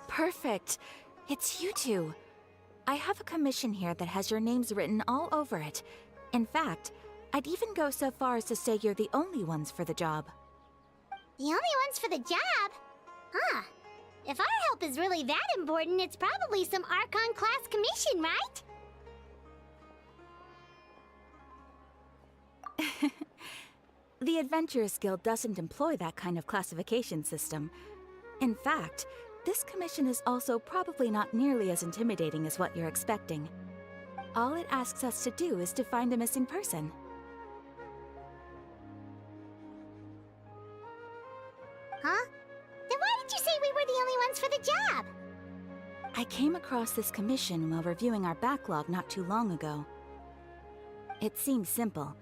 Perfect. It's you two. I have a commission here that has your names written all over it. In fact, I'd even go so far as to say you're the only ones for the job. The only ones for the job? Huh. If our help is really that important, it's probably some Archon-class commission, right? The Adventurers Guild doesn't employ that kind of classification system. In fact, this commission is also probably not nearly as intimidating as what you're expecting. All it asks us to do is to find a missing person. Huh? Then why did you say we were the only ones for the job? I came across this commission while reviewing our backlog not too long ago. It seems simple,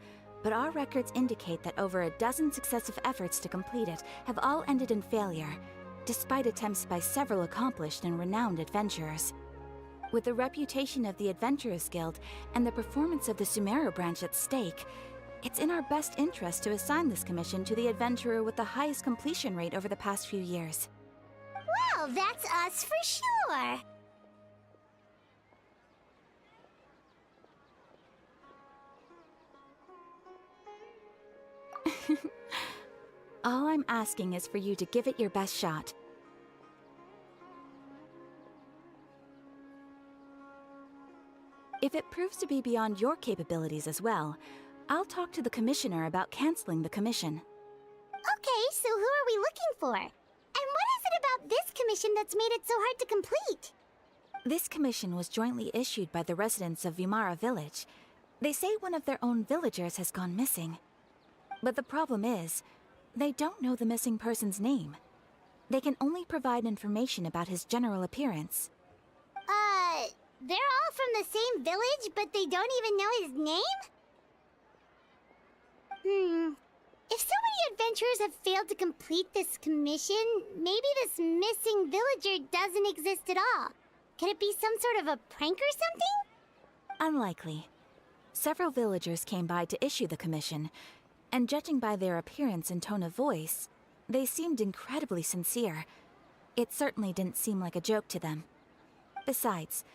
but our records indicate that over a dozen successive efforts to complete it have all ended in failure, despite attempts by several accomplished and renowned adventurers. With the reputation of the Adventurers Guild and the performance of the Sumeru branch at stake, it's in our best interest to assign this commission to the adventurer with the highest completion rate over the past few years. Well, that's us for sure. All I'm asking is for you to give it your best shot. If it proves to be beyond your capabilities as well, I'll talk to the commissioner about canceling the commission. Okay, so who are we looking for? And what is it about this commission that's made it so hard to complete? This commission was jointly issued by the residents of Vimara Village. They say one of their own villagers has gone missing. But the problem is, they don't know the missing person's name. They can only provide information about his general appearance. They're all from the same village, but they don't even know his name? If so many adventurers have failed to complete this commission, maybe this missing villager doesn't exist at all. Could it be some sort of a prank or something? Unlikely. Several villagers came by to issue the commission, and judging by their appearance and tone of voice, they seemed incredibly sincere. It certainly didn't seem like a joke to them. Besides,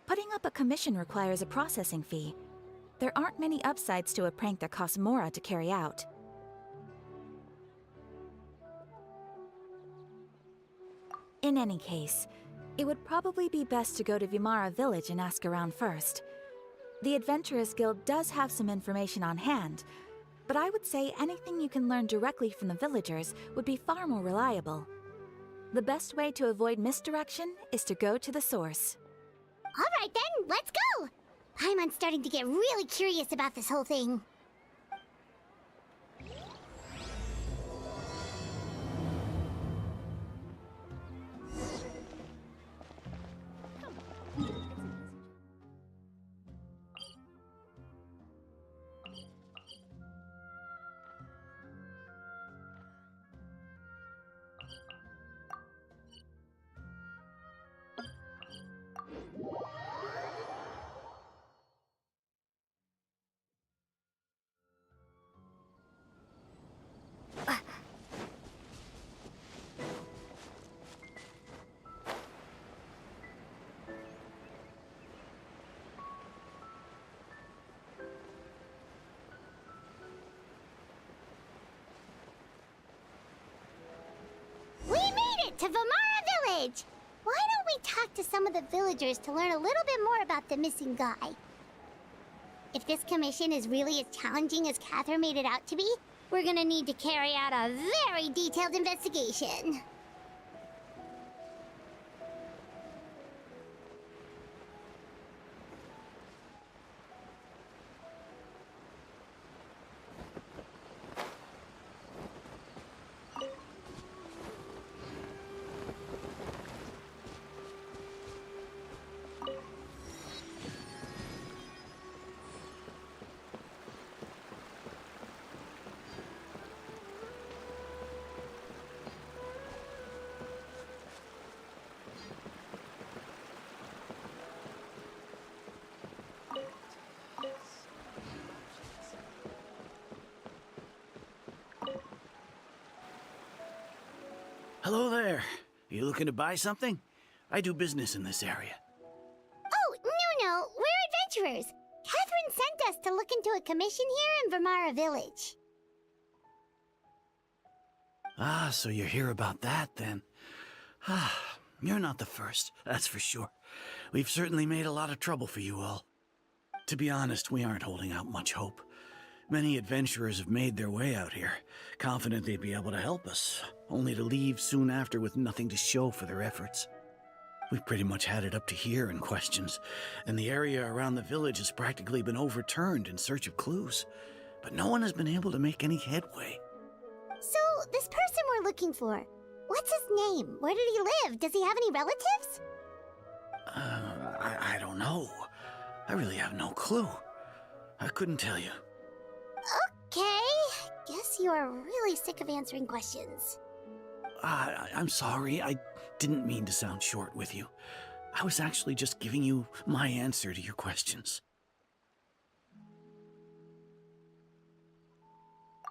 putting up a commission requires a processing fee. There aren't many upsides to a prank that costs Mora to carry out. In any case, it would probably be best to go to Vimara Village and ask around first. The Adventurers Guild does have some information on hand, but I would say anything you can learn directly from the villagers would be far more reliable. The best way to avoid misdirection is to go to the source. All right then, let's go! Paimon's starting to get really curious about this whole thing. To Vimara Village! Why don't we talk to some of the villagers to learn a little bit more about the missing guy? If this commission is really as challenging as Catherine made it out to be, we're gonna need to carry out a very detailed investigation. Hello there. You looking to buy something? I do business in this area. Oh, no, we're adventurers. Catherine sent us to look into a commission here in Vermara Village. Ah, so you're here about that, then. Ah, you're not the first, that's for sure. We've certainly made a lot of trouble for you all. To be honest, we aren't holding out much hope. Many adventurers have made their way out here, confident they'd be able to help us, only to leave soon after with nothing to show for their efforts. We've pretty much had it up to here in questions, and the area around the village has practically been overturned in search of clues. But no one has been able to make any headway. So, this person we're looking for, what's his name? Where did he live? Does he have any relatives? I don't know. I really have no clue. I couldn't tell you. Okay, guess you are really sick of answering questions. I'm sorry, I didn't mean to sound short with you. I was actually just giving you my answer to your questions.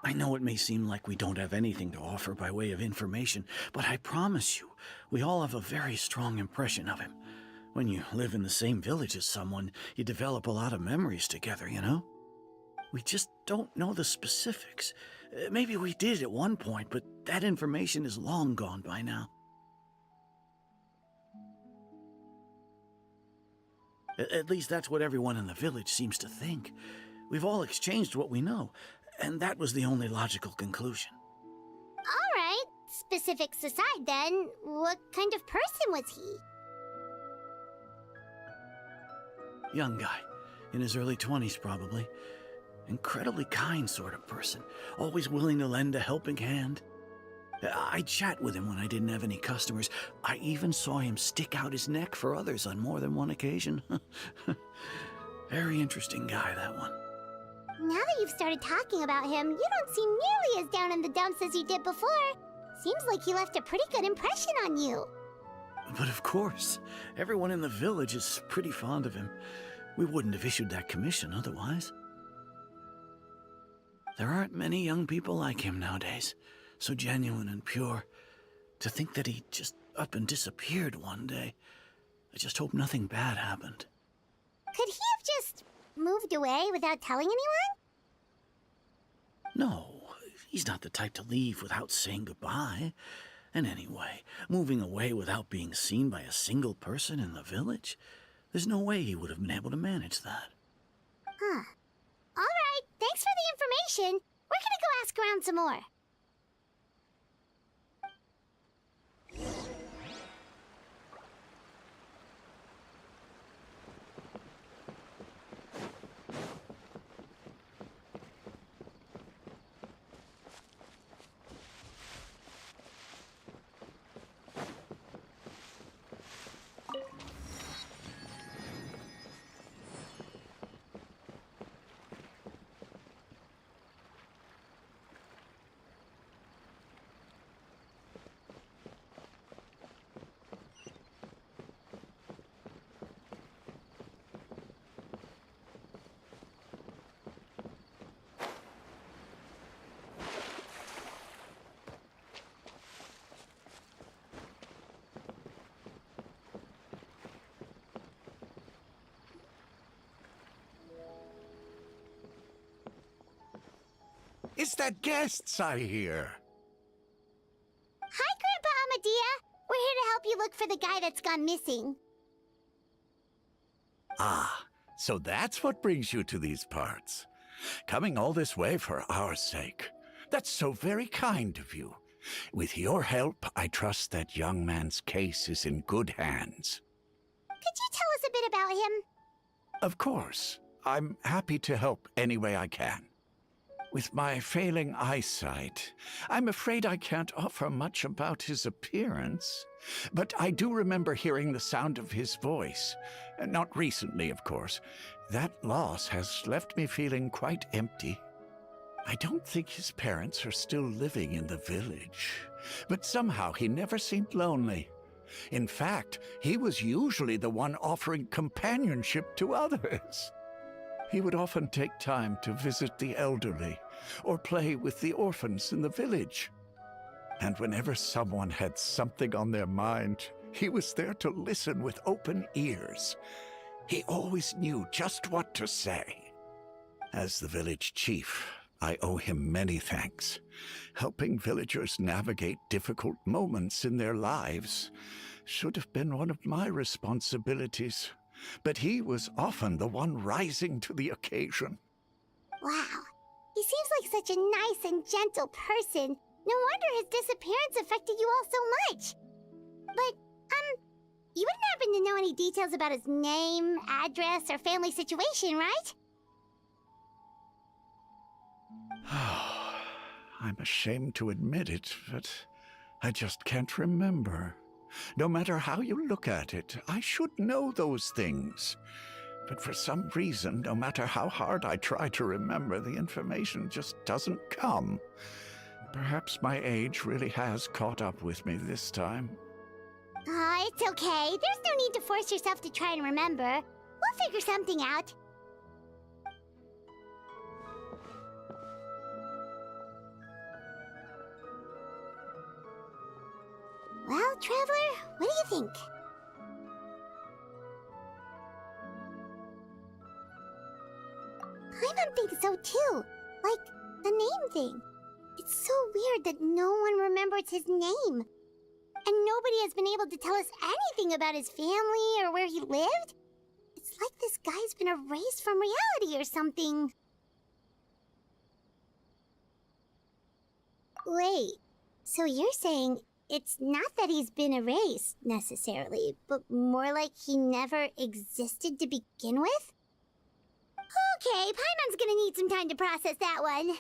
I know it may seem like we don't have anything to offer by way of information, but I promise you, we all have a very strong impression of him. When you live in the same village as someone, you develop a lot of memories together, you know? We just don't know the specifics. Maybe we did at one point, but that information is long gone by now. At least that's what everyone in the village seems to think. We've all exchanged what we know, and that was the only logical conclusion. All right, specifics aside then, what kind of person was he? Young guy, in his early 20s probably. Incredibly kind sort of person, always willing to lend a helping hand. I'd chat with him when I didn't have any customers. I even saw him stick out his neck for others on more than one occasion. Very interesting guy, that one. Now that you've started talking about him, you don't seem nearly as down in the dumps as you did before. Seems like he left a pretty good impression on you. But of course, everyone in the village is pretty fond of him. We wouldn't have issued that commission otherwise. There aren't many young people like him nowadays, so genuine and pure. To think that he just up and disappeared one day. I just hope nothing bad happened. Could he have just moved away without telling anyone? No, he's not the type to leave without saying goodbye. And anyway, moving away without being seen by a single person in the village, there's no way he would have been able to manage that. Huh. All right, thanks for the information. We're gonna go ask around some more. It's the guests I hear. Hi, Grandpa Amadea. We're here to help you look for the guy that's gone missing. Ah, so that's what brings you to these parts. Coming all this way for our sake. That's so very kind of you. With your help, I trust that young man's case is in good hands. Could you tell us a bit about him? Of course. I'm happy to help any way I can. With my failing eyesight, I'm afraid I can't offer much about his appearance. But I do remember hearing the sound of his voice. Not recently, of course. That loss has left me feeling quite empty. I don't think his parents are still living in the village. But somehow he never seemed lonely. In fact, he was usually the one offering companionship to others. He would often take time to visit the elderly or play with the orphans in the village. And whenever someone had something on their mind, he was there to listen with open ears. He always knew just what to say. As the village chief, I owe him many thanks. Helping villagers navigate difficult moments in their lives should have been one of my responsibilities, but he was often the one rising to the occasion. Wow. He seems like such a nice and gentle person. No wonder his disappearance affected you all so much. But, you wouldn't happen to know any details about his name, address, or family situation, right? I'm ashamed to admit it, but I just can't remember. No matter how you look at it, I should know those things. But for some reason, no matter how hard I try to remember, the information just doesn't come. Perhaps my age really has caught up with me this time. It's okay. There's no need to force yourself to try and remember. We'll figure something out. Well, Traveler, what do you think? Paimon thinks so too. Like, the name thing. It's so weird that no one remembers his name. And nobody has been able to tell us anything about his family or where he lived. It's like this guy's been erased from reality or something. Wait, so you're saying it's not that he's been erased, necessarily, but more like he never existed to begin with? Okay, Paimon's gonna need some time to process that one.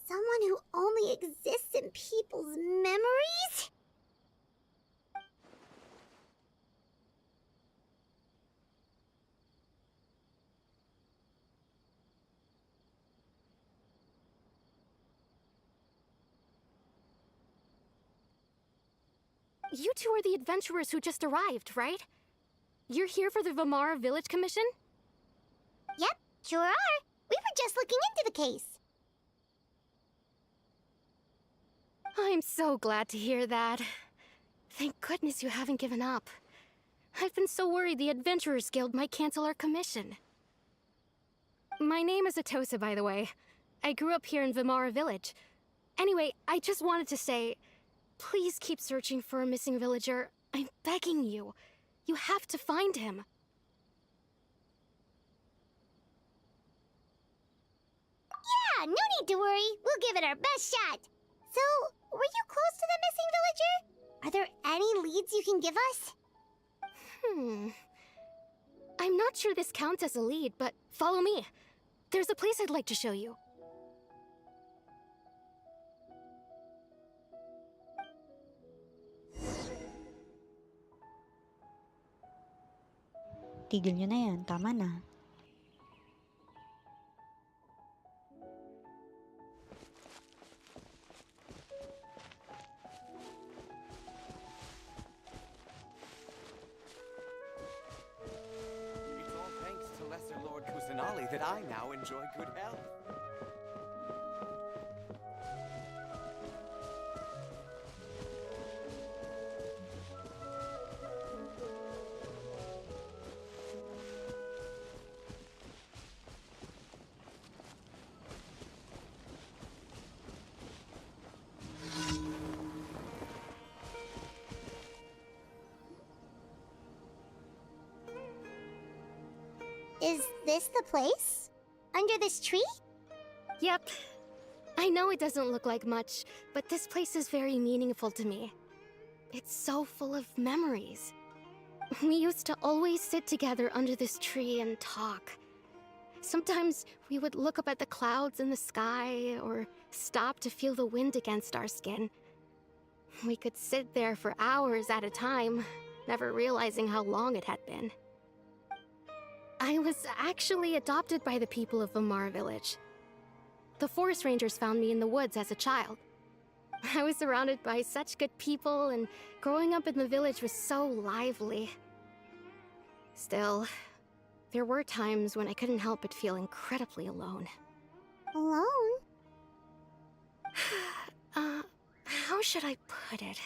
Someone who only exists in people's memories? You two are the adventurers who just arrived, right? You're here for the Vamara Village Commission? Yep, sure are. We were just looking into the case. I'm so glad to hear that. Thank goodness you haven't given up. I've been so worried the Adventurers Guild might cancel our commission. My name is Atosa, by the way. I grew up here in Vamara Village. Anyway, I just wanted to say, please keep searching for a missing villager. I'm begging you. You have to find him. Yeah, no need to worry. We'll give it our best shot. So, were you close to the missing villager? Are there any leads you can give us? I'm not sure this counts as a lead, but follow me. There's a place I'd like to show you. Tigil nyo na yan, tama na. It's all thanks to Lesser Lord Kusanali that I now enjoy good health. Is this the place? Under this tree? Yep. I know it doesn't look like much, but this place is very meaningful to me. It's so full of memories. We used to always sit together under this tree and talk. Sometimes we would look up at the clouds in the sky, or stop to feel the wind against our skin. We could sit there for hours at a time, never realizing how long it had been. I was actually adopted by the people of Vamara Village. The forest rangers found me in the woods as a child. I was surrounded by such good people, and growing up in the village was so lively. Still, there were times when I couldn't help but feel incredibly alone. Alone? How should I put it?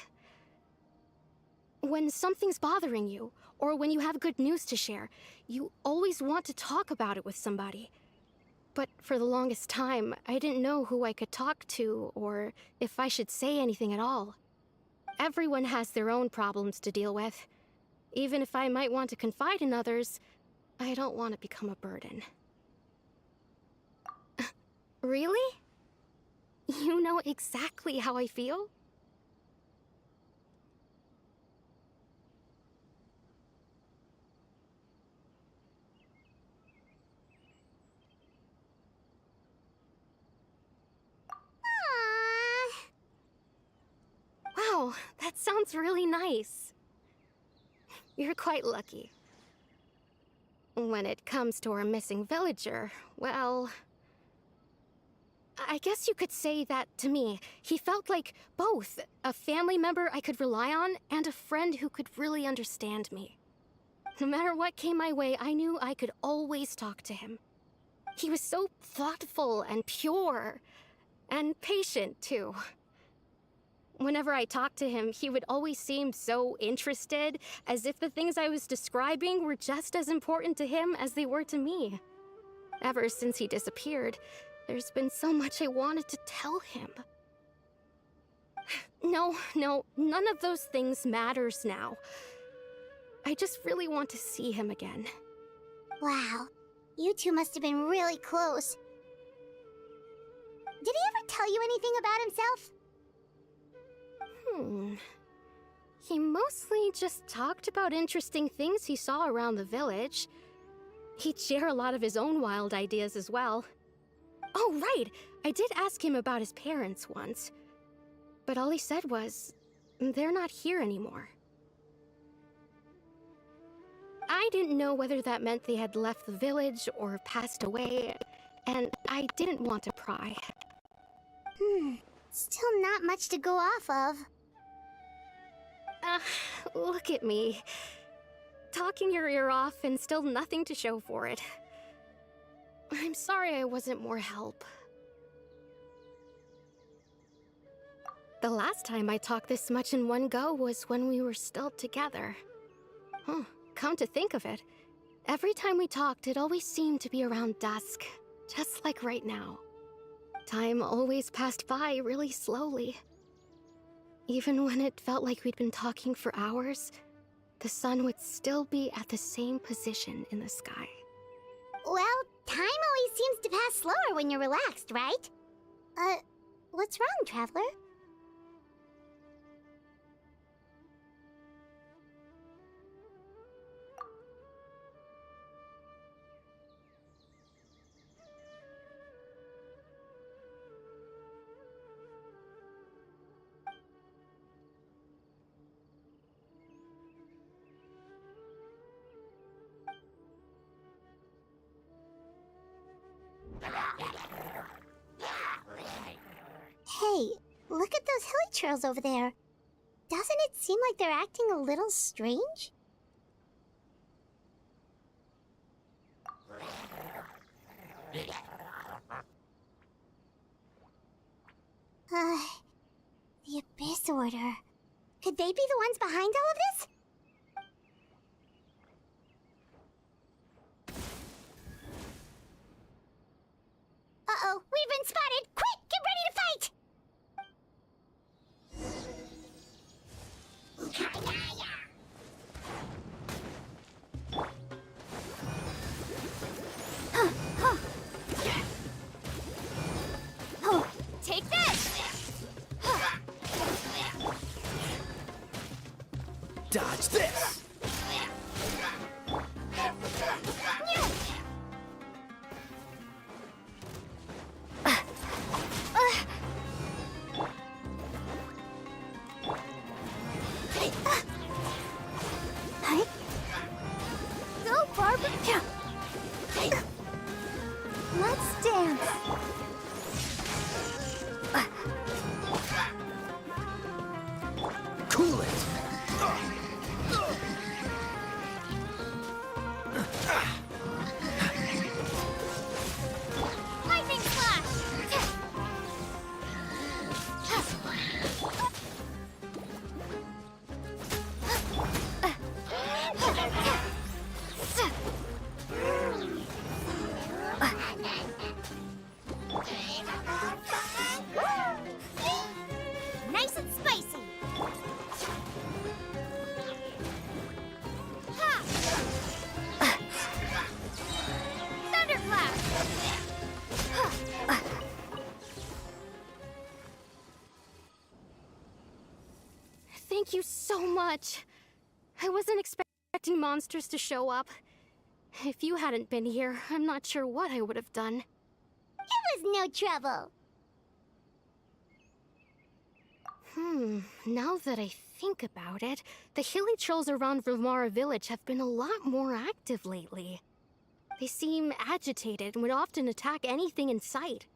When something's bothering you, or when you have good news to share, you always want to talk about it with somebody. But for the longest time, I didn't know who I could talk to, or if I should say anything at all. Everyone has their own problems to deal with. Even if I might want to confide in others, I don't want to become a burden. Really? You know exactly how I feel? Wow, that sounds really nice. You're quite lucky. When it comes to our missing villager, well, I guess you could say that to me. He felt like both a family member I could rely on and a friend who could really understand me. No matter what came my way, I knew I could always talk to him. He was so thoughtful and pure, and patient, too. Whenever I talked to him, he would always seem so interested, as if the things I was describing were just as important to him as they were to me. Ever since he disappeared, there's been so much I wanted to tell him. No, none of those things matters now. I just really want to see him again. Wow, you two must have been really close. Did he ever tell you anything about himself? He mostly just talked about interesting things he saw around the village. He'd share a lot of his own wild ideas as well. Oh, right! I did ask him about his parents once. But all he said was, they're not here anymore. I didn't know whether that meant they had left the village or passed away, and I didn't want to pry. Still not much to go off of. Look at me. Talking your ear off and still nothing to show for it. I'm sorry I wasn't more help. The last time I talked this much in one go was when we were still together. Come to think of it, every time we talked, it always seemed to be around dusk, just like right now. Time always passed by really slowly. Even when it felt like we'd been talking for hours, the sun would still be at the same position in the sky. Well, time always seems to pass slower when you're relaxed, right? What's wrong, Traveler? Hey, look at those hilly trails over there. Doesn't it seem like they're acting a little strange? The Abyss Order. Could they be the ones behind all of this? Uh-oh, we've been spotted! Quick, get ready to fight! Take this! Dodge this! Go, Barbara! Let's dance! Cool it! Lightning slash! Thank you so much. I wasn't expecting monsters to show up. If you hadn't been here, I'm not sure what I would have done. It was no trouble. Now that I think about it, the hilly trolls around Vimara village have been a lot more active lately. They seem agitated and would often attack anything in sight.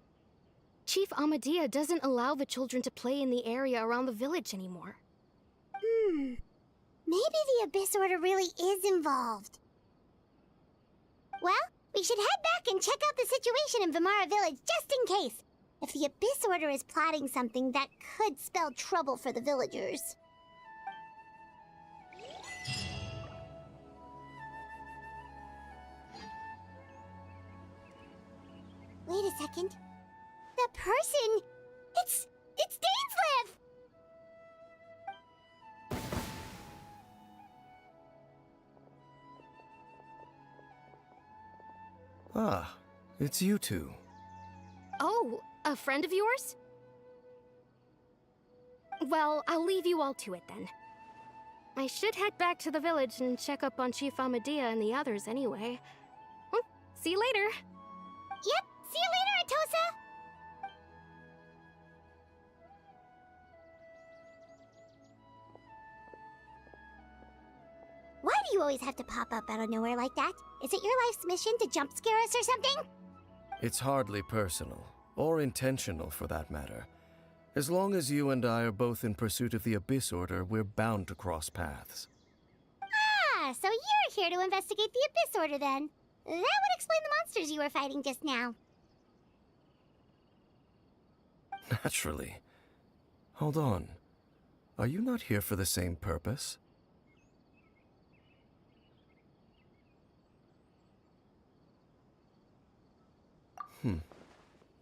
Chief Amadea doesn't allow the children to play in the area around the village anymore. Maybe the Abyss Order really is involved. Well, we should head back and check out the situation in Vimara village just in case. If the Abyss Order is plotting something that could spell trouble for the villagers. Wait a second. The person... It's Dainsleif! Ah, it's you two. Oh, a friend of yours? Well, I'll leave you all to it then. I should head back to the village and check up on Chief Amadea and the others anyway. Well, see you later. Yep, see you later, Atosa! Why do you always have to pop up out of nowhere like that? Is it your life's mission to jump scare us or something? It's hardly personal, or intentional for that matter. As long as you and I are both in pursuit of the Abyss Order, we're bound to cross paths. Ah, so you're here to investigate the Abyss Order then. That would explain the monsters you were fighting just now. Naturally. Hold on. Are you not here for the same purpose?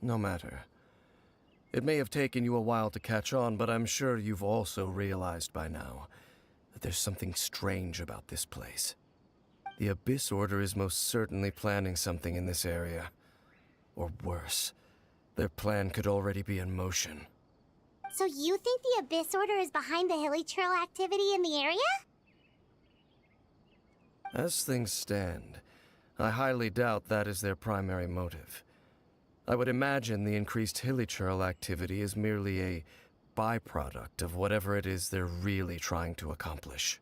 No matter. It may have taken you a while to catch on, but I'm sure you've also realized by now that there's something strange about this place. The Abyss Order is most certainly planning something in this area. Or worse, their plan could already be in motion. So you think the Abyss Order is behind the hilly trail activity in the area? As things stand, I highly doubt that is their primary motive. I would imagine the increased hilly trail activity is merely a byproduct of whatever it is they're really trying to accomplish.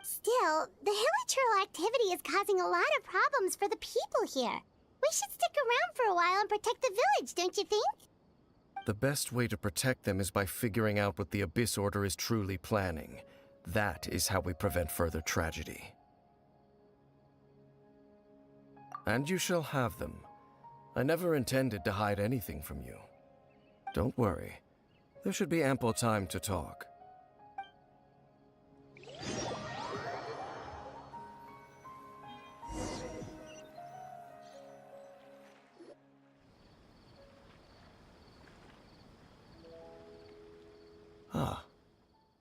Still, the hilly trail activity is causing a lot of problems for the people here. We should stick around for a while and protect the village, don't you think? The best way to protect them is by figuring out what the Abyss Order is truly planning. That is how we prevent further tragedy. And you shall have them. I never intended to hide anything from you. Don't worry. There should be ample time to talk. Ah,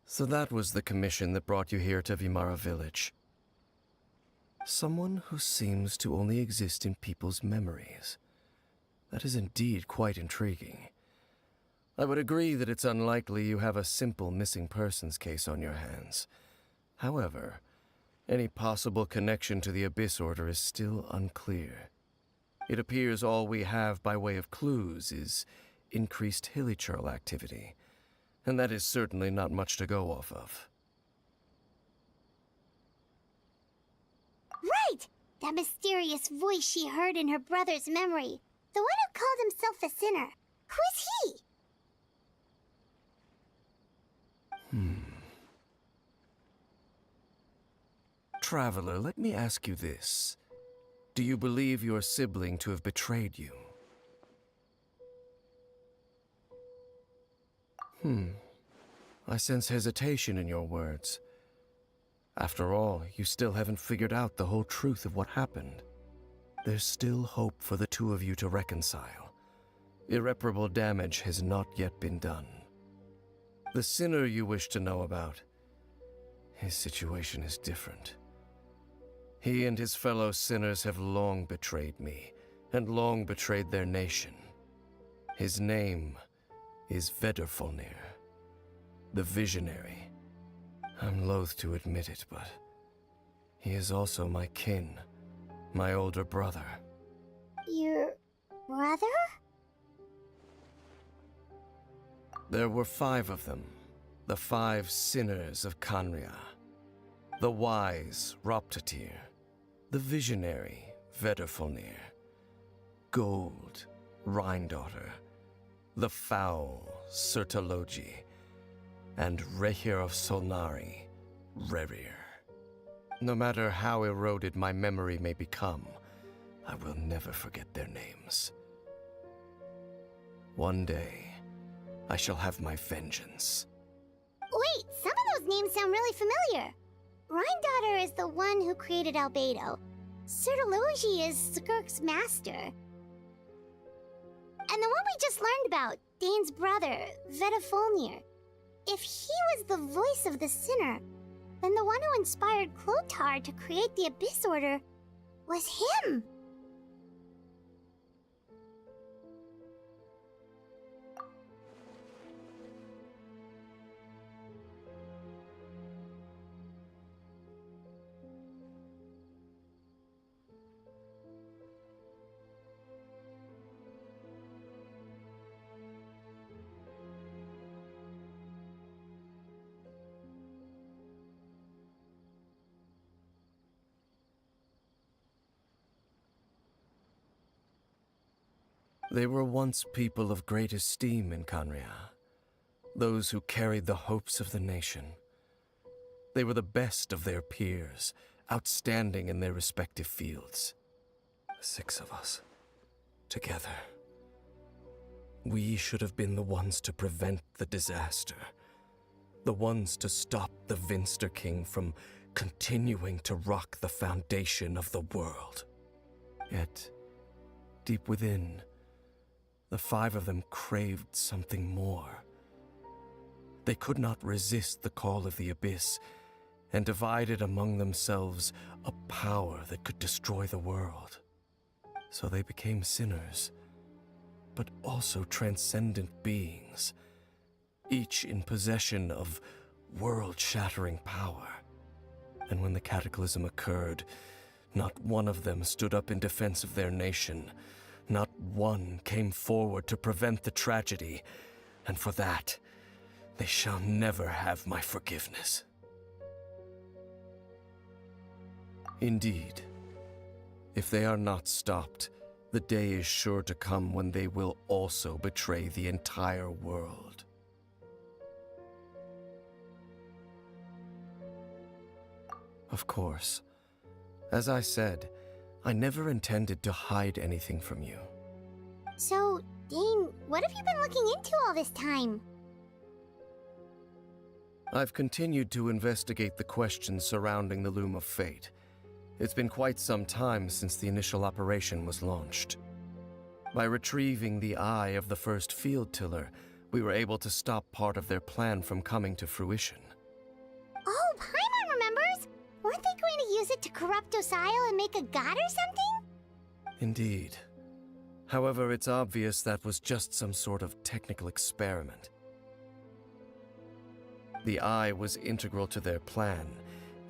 so that was the commission that brought you here to Vimara village. Someone who seems to only exist in people's memories. That is indeed quite intriguing. I would agree that it's unlikely you have a simple missing persons case on your hands. However, any possible connection to the Abyss Order is still unclear. It appears all we have by way of clues is increased hilly trail activity, and that is certainly not much to go off of. Right! That mysterious voice she heard in her brother's memory. The one who called himself a sinner. Who is he? Traveler, let me ask you this. Do you believe your sibling to have betrayed you? I sense hesitation in your words. After all, you still haven't figured out the whole truth of what happened. There's still hope for the two of you to reconcile. Irreparable damage has not yet been done. The sinner you wish to know about, his situation is different. He and his fellow sinners have long betrayed me, and long betrayed their nation. His name is Vedderfolnir, the Visionary. I'm loath to admit it, but he is also my kin, my older brother. Your brother? There were 5 of them, the 5 sinners of Kanria. The wise Roptatir, the visionary Vedderfolnir, Gold Rhindaughter, the foul Sertologi, and Rehir of Solnari, Rerir. No matter how eroded my memory may become, I will never forget their names. One day, I shall have my vengeance. Wait, some of those names sound really familiar. Rhindaughter is the one who created Albedo. Sertologi is Skirk's master. And the one we just learned about, Dane's brother, Vedderfolnir. If he was the voice of the sinner, then the one who inspired Clothar to create the Abyss Order was him. They were once people of great esteem in Kanria, those who carried the hopes of the nation. They were the best of their peers, outstanding in their respective fields. 6 of us, together. We should have been the ones to prevent the disaster, the ones to stop the Vinster King from continuing to rock the foundation of the world. Yet, deep within, the 5 of them craved something more. They could not resist the call of the Abyss, and divided among themselves a power that could destroy the world. So they became sinners, but also transcendent beings, each in possession of world-shattering power. And when the cataclysm occurred, not one of them stood up in defense of their nation. Not one came forward to prevent the tragedy, and for that, they shall never have my forgiveness. Indeed, if they are not stopped, the day is sure to come when they will also betray the entire world. Of course, as I said, I never intended to hide anything from you. So, Dane, what have you been looking into all this time? I've continued to investigate the questions surrounding the Loom of Fate. It's been quite some time since the initial operation was launched. By retrieving the eye of the first field tiller, we were able to stop part of their plan from coming to fruition. Oh, Paimon remembers! Weren't they going to use it to corrupt Osile and make a god or something? Indeed. However, it's obvious that was just some sort of technical experiment. The eye was integral to their plan,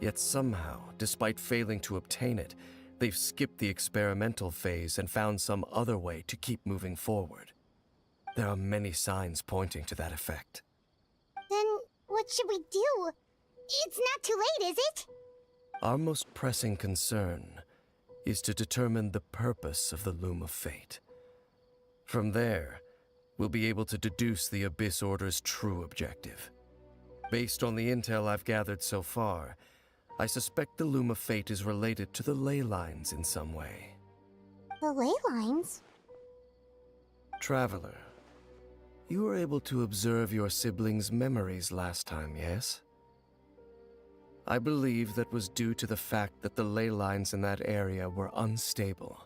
yet somehow, despite failing to obtain it, they've skipped the experimental phase and found some other way to keep moving forward. There are many signs pointing to that effect. Then, what should we do? It's not too late, is it? Our most pressing concern is to determine the purpose of the Loom of Fate. From there, we'll be able to deduce the Abyss Order's true objective. Based on the intel I've gathered so far, I suspect the Loom of Fate is related to the ley lines in some way. The ley lines? Traveler, you were able to observe your siblings' memories last time, yes? I believe that was due to the fact that the ley lines in that area were unstable.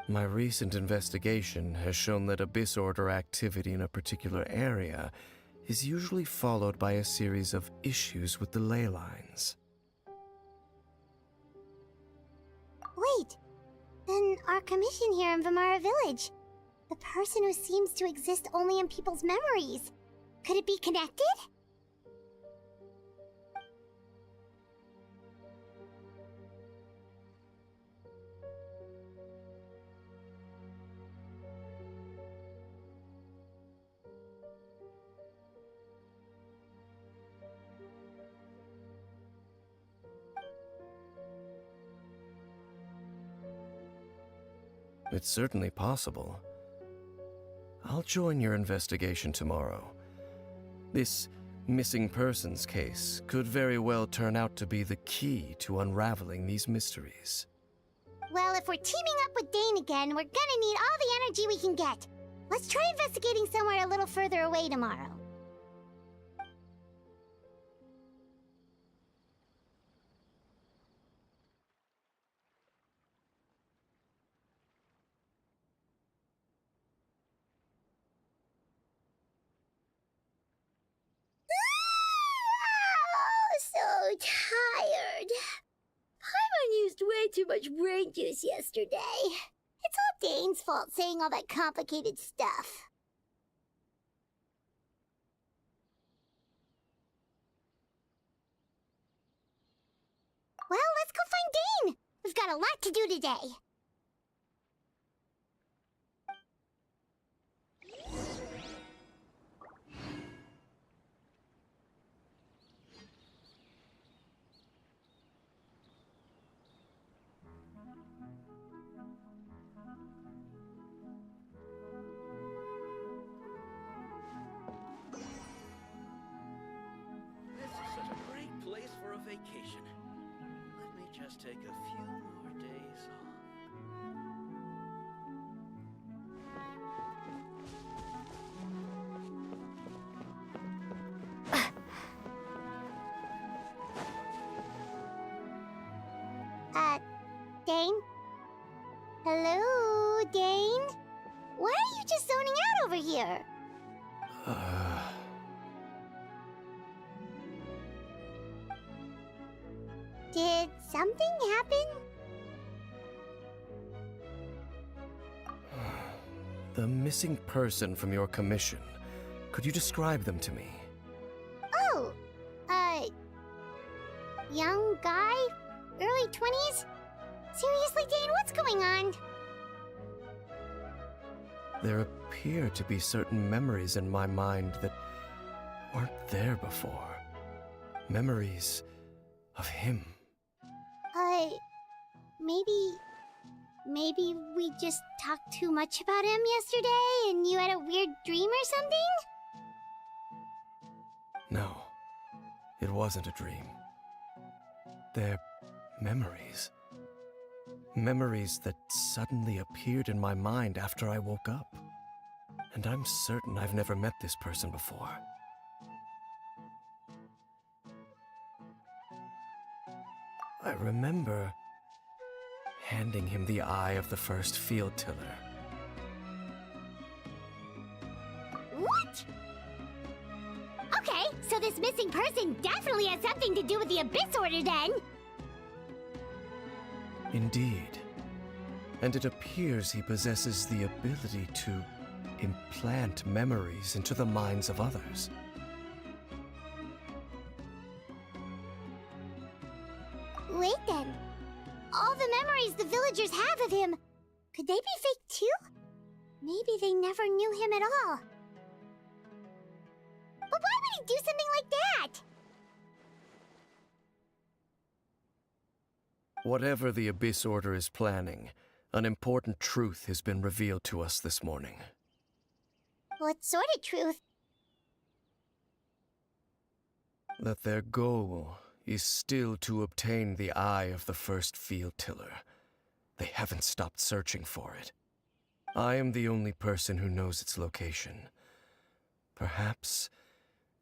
My recent investigation has shown that Abyss Order activity in a particular area is usually followed by a series of issues with the ley lines. Wait, then our commission here in Vamara Village, the person who seems to exist only in people's memories, could it be connected? It's certainly possible. I'll join your investigation tomorrow. This missing persons case could very well turn out to be the key to unraveling these mysteries. Well, if we're teaming up with Dane again, we're gonna need all the energy we can get. Let's try investigating somewhere a little further away tomorrow. So tired. Paimon used way too much brain juice yesterday. It's all Dane's fault saying all that complicated stuff. Well, let's go find Dane. We've got a lot to do today. This is such a great place for a vacation. Let me just take a few more days off. Dane? Hello, Dane? Why are you just zoning out over here? Did something happen? The missing person from your commission. Could you describe them to me? Oh, young guy? Early 20s? Seriously, Dane, what's going on? There appear to be certain memories in my mind that weren't there before. Memories of him. Maybe we just talked too much about him yesterday and you had a weird dream or something? No, it wasn't a dream. They're memories. Memories that suddenly appeared in my mind after I woke up. And I'm certain I've never met this person before. I remember handing him the eye of the first field tiller. What? Okay, so this missing person definitely has something to do with the Abyss Order then. Indeed. And it appears he possesses the ability to implant memories into the minds of others. Wait then. All the memories the villagers have of him, could they be fake too? Maybe they never knew him at all. But why would he do something like that? Whatever the Abyss Order is planning, an important truth has been revealed to us this morning. What sort of truth? That their goal is still to obtain the eye of the first field tiller. They haven't stopped searching for it. I am the only person who knows its location. Perhaps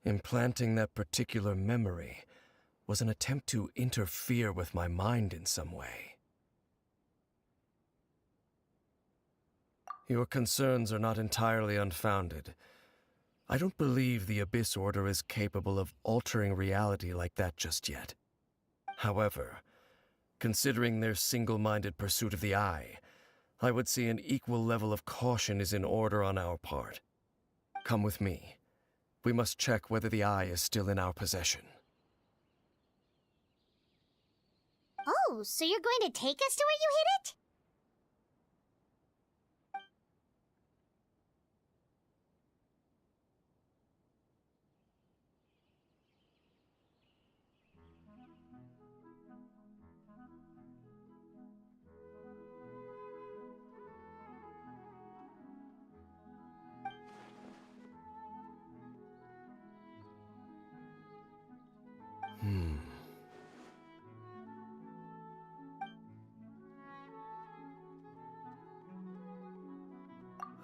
implanting that particular memory was an attempt to interfere with my mind in some way. Your concerns are not entirely unfounded. I don't believe the Abyss Order is capable of altering reality like that just yet. However, considering their single-minded pursuit of the eye, I would say an equal level of caution is in order on our part. Come with me. We must check whether the eye is still in our possession. Oh, so you're going to take us to where you hid it?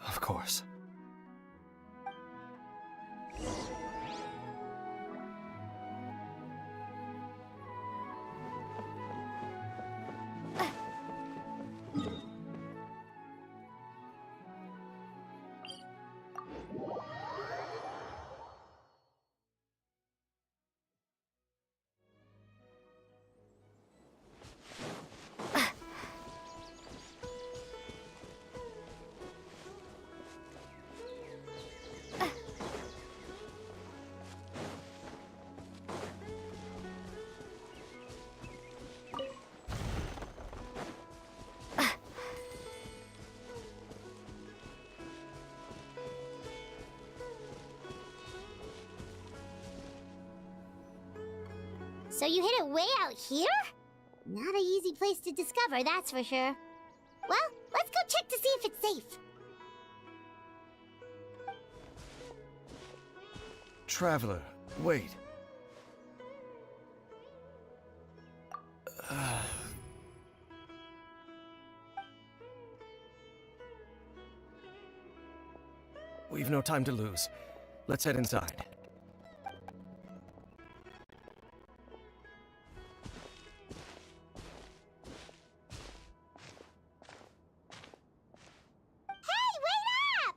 Of course. So you hid it way out here? Not an easy place to discover, that's for sure. Well, let's go check to see if it's safe. Traveler, wait. We've no time to lose. Let's head inside. Hey, wait up!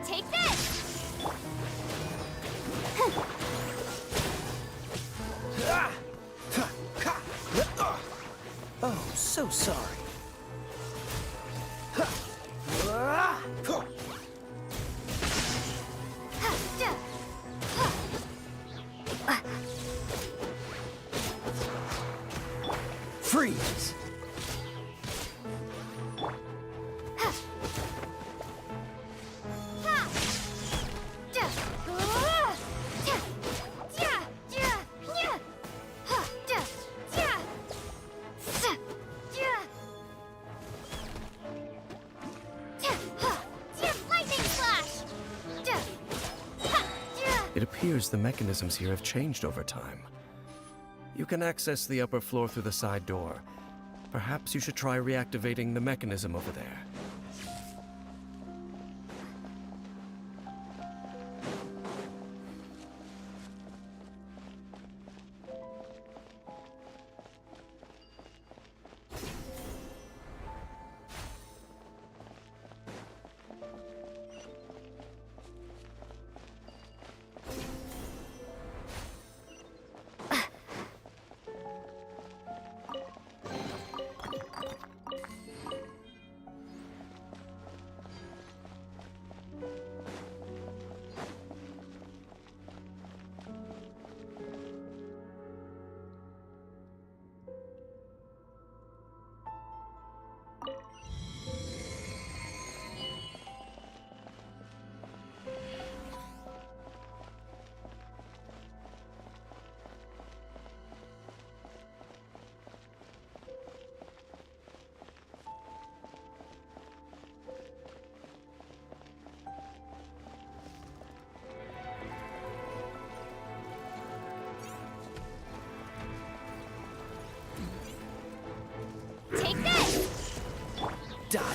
Take this! Oh, so sorry. Freeze! It appears the mechanisms here have changed over time. You can access the upper floor through the side door. Perhaps you should try reactivating the mechanism over there.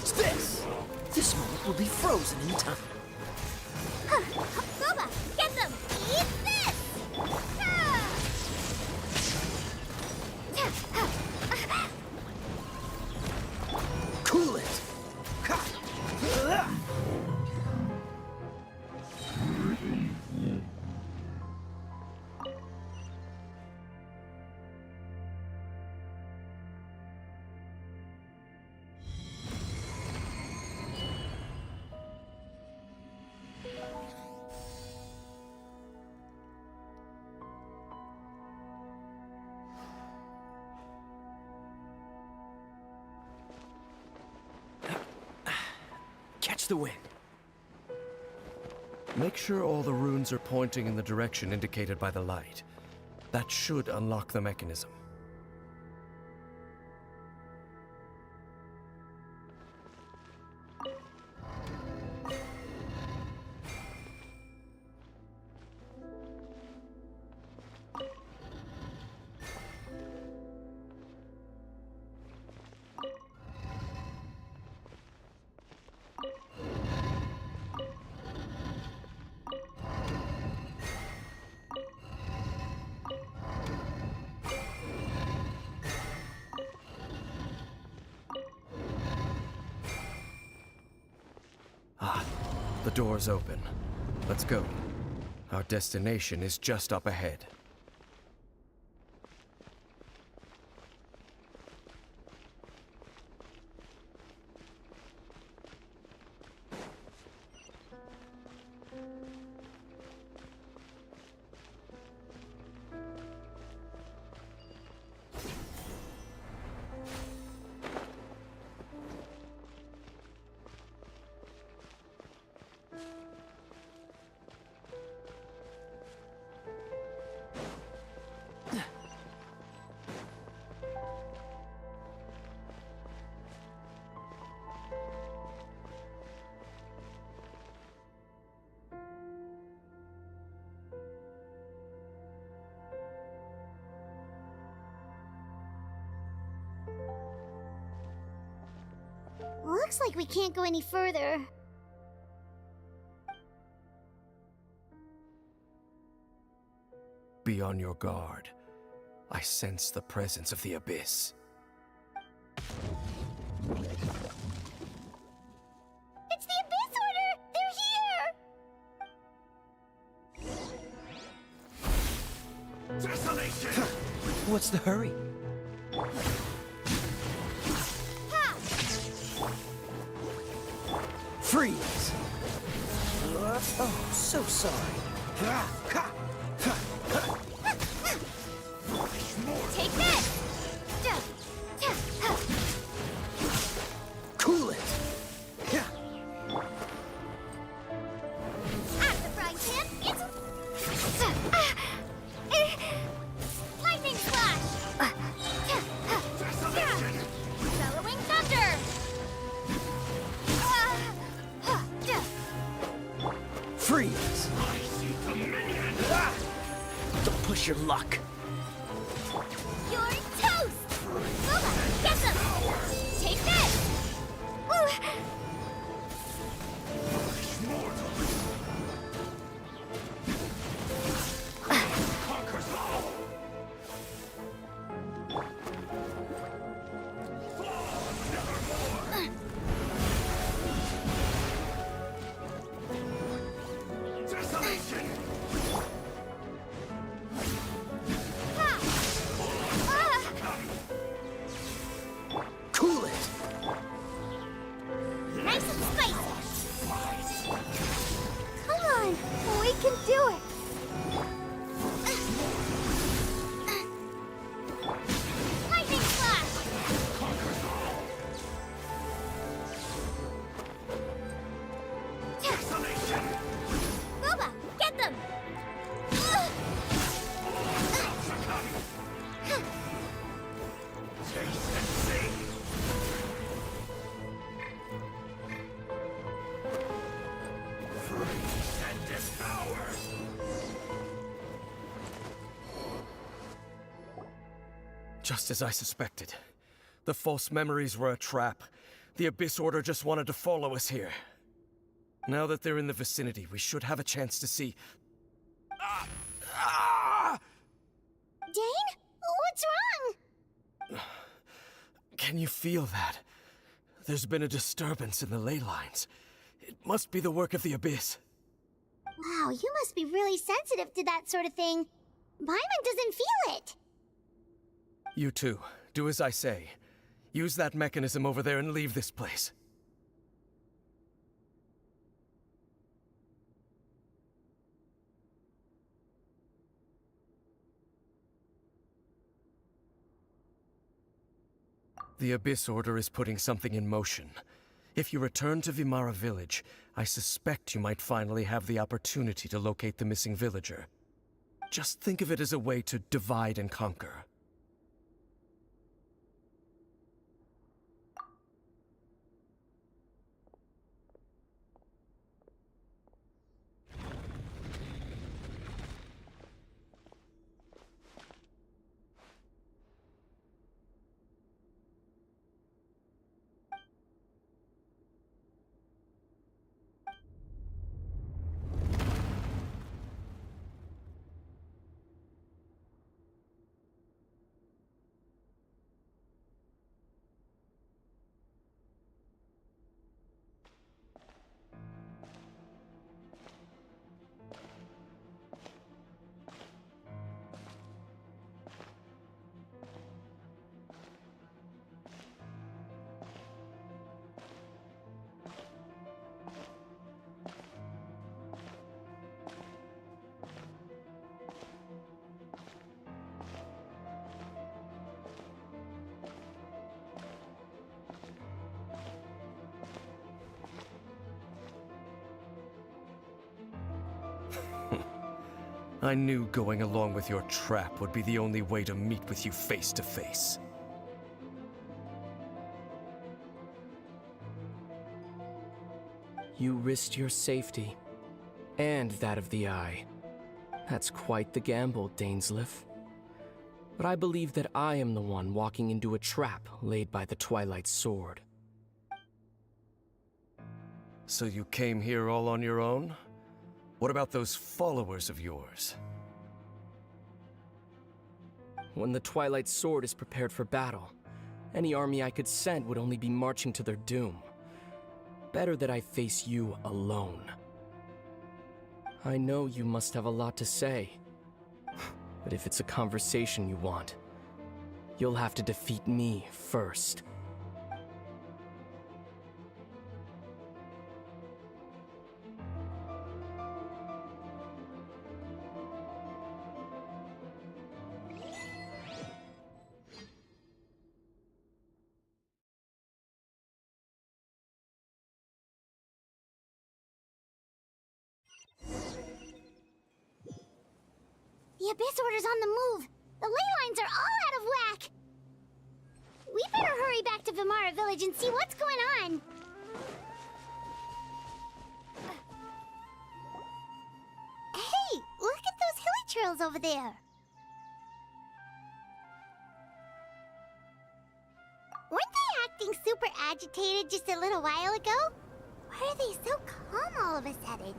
What's this? This moment will be frozen in time. Boba, get them! Eat this! Cool it! Catch the wind. Make sure all the runes are pointing in the direction indicated by the light. That should unlock the mechanism. The door's open. Let's go. Our destination is just up ahead. Looks like we can't go any further. Be on your guard. I sense the presence of the abyss. It's the Abyss Order! They're here! Desolation! What's the hurry? Freeze! Oh, so sorry. Take this! Cool it! Out of the frying pan, it's... Lightning flash! Bellowing thunder! Freeze! Don't push your luck. You're toast! Boba, get them! Take this! Cool it! Nice and spicy! Come on, we can do it! Lightning flash! Boba, get them! Just as I suspected. The false memories were a trap. The Abyss Order just wanted to follow us here. Now that they're in the vicinity, we should have a chance to see... Dane? What's wrong? Can you feel that? There's been a disturbance in the ley lines. It must be the work of the Abyss. Wow, you must be really sensitive to that sort of thing. Paimon doesn't feel it. You too. Do as I say. Use that mechanism over there and leave this place. The Abyss Order is putting something in motion. If you return to Vimara Village, I suspect you might finally have the opportunity to locate the missing villager. Just think of it as a way to divide and conquer. I knew going along with your trap would be the only way to meet with you face to face. You risked your safety, and that of the Eye. That's quite the gamble, Dainsleif. But I believe that I am the one walking into a trap laid by the Twilight Sword. So you came here all on your own? What about those followers of yours? When the Twilight Sword is prepared for battle, any army I could send would only be marching to their doom. Better that I face you alone. I know you must have a lot to say, but if it's a conversation you want, you'll have to defeat me first. The Abyss Order's on the move. The ley lines are all out of whack. We better hurry back to Vimara Village and see what's going on. Hey, look at those hilly trails over there. Weren't they acting super agitated just a little while ago? Why are they so calm all of a sudden?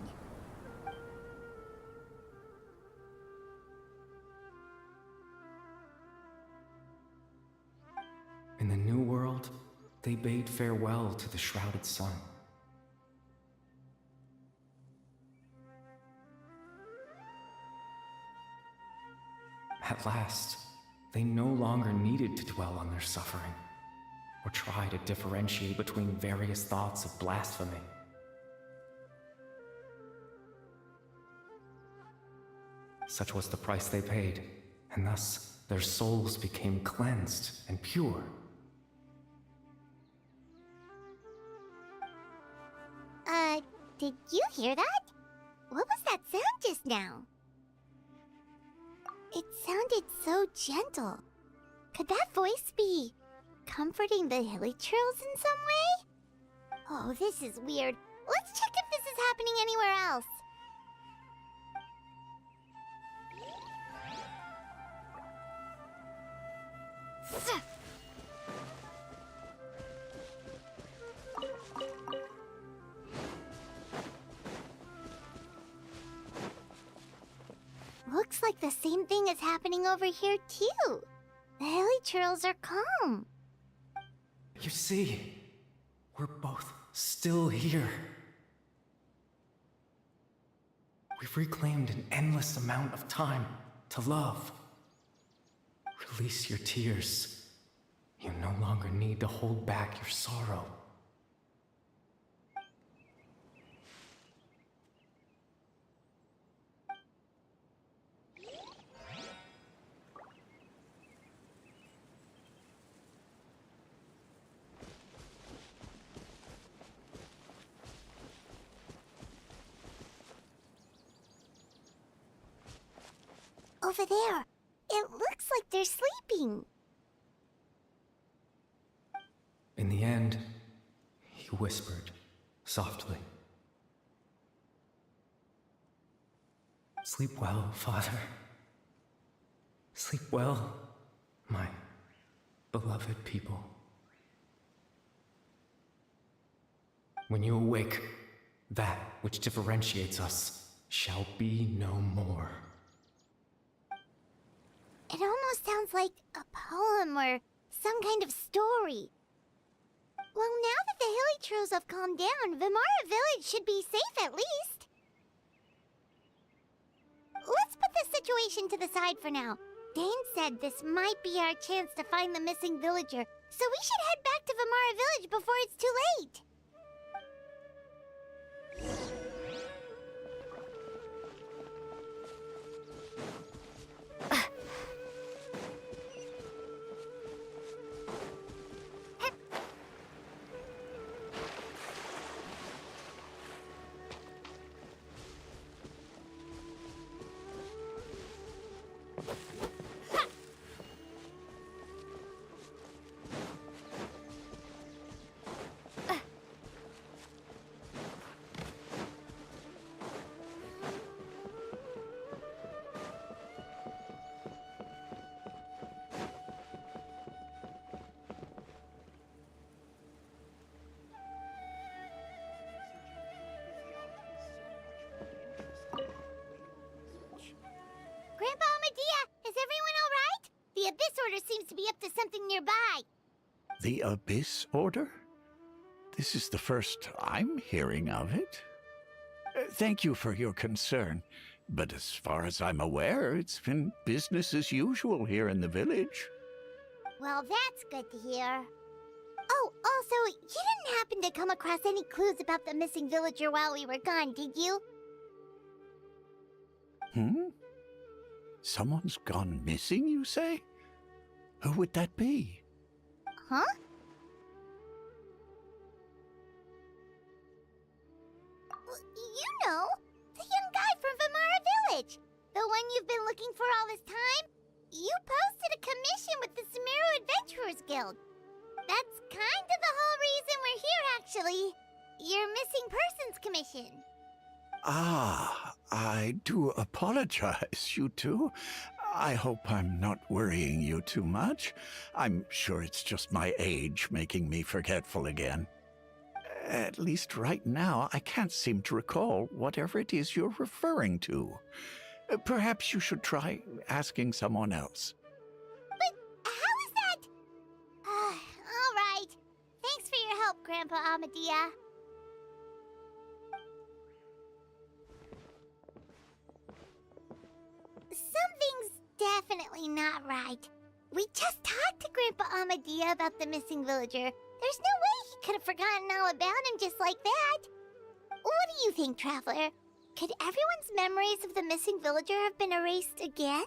In the New World, they bade farewell to the shrouded sun. At last, they no longer needed to dwell on their suffering, or try to differentiate between various thoughts of blasphemy. Such was the price they paid, and thus their souls became cleansed and pure. Did you hear that? What was that sound just now? It sounded so gentle. Could that voice be comforting the hilly trails in some way? Oh, this is weird. Let's check if this is happening anywhere else. like the same thing is happening over here, too. The hilly churls are calm. You see, we're both still here. We've reclaimed an endless amount of time to love. Release your tears. You no longer need to hold back your sorrow. Over there. It looks like they're sleeping. In the end, he whispered softly. Sleep well, Father. Sleep well, my beloved people. When you awake, that which differentiates us shall be no more. It almost sounds like a poem or some kind of story. Well, now that the hilly churls have calmed down, Vimara Village should be safe at least. Let's put this situation to the side for now. Dane said this might be our chance to find the missing villager, so we should head back to Vimara Village before it's too late. Grandpa Medea, is everyone all right? The Abyss Order seems to be up to something nearby. The Abyss Order? This is the first I'm hearing of it. Thank you for your concern, but as far as I'm aware, it's been business as usual here in the village. Well, that's good to hear. Oh, also, you didn't happen to come across any clues about the missing villager while we were gone, did you? Someone's gone missing, you say? Who would that be? Huh? You know, the young guy from Vimara Village. The one you've been looking for all this time. You posted a commission with the Sumeru Adventurers Guild. That's kind of the whole reason we're here, actually. Your missing persons commission. Ah, I do apologize, you two. I hope I'm not worrying you too much. I'm sure it's just my age making me forgetful again. At least right now, I can't seem to recall whatever it is you're referring to. Perhaps you should try asking someone else. But how is that? All right. Thanks for your help, Grandpa Amadea. Something's definitely not right. We just talked to Grandpa Amadea about the missing villager. There's no way he could have forgotten all about him just like that. What do you think, Traveler? Could everyone's memories of the missing villager have been erased again?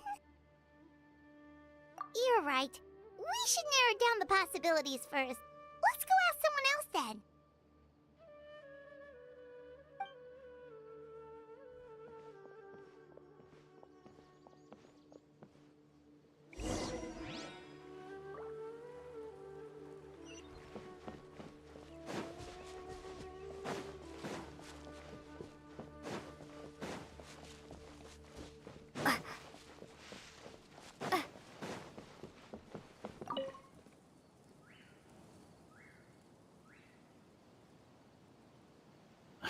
You're right. We should narrow down the possibilities first. Let's go ask someone else then.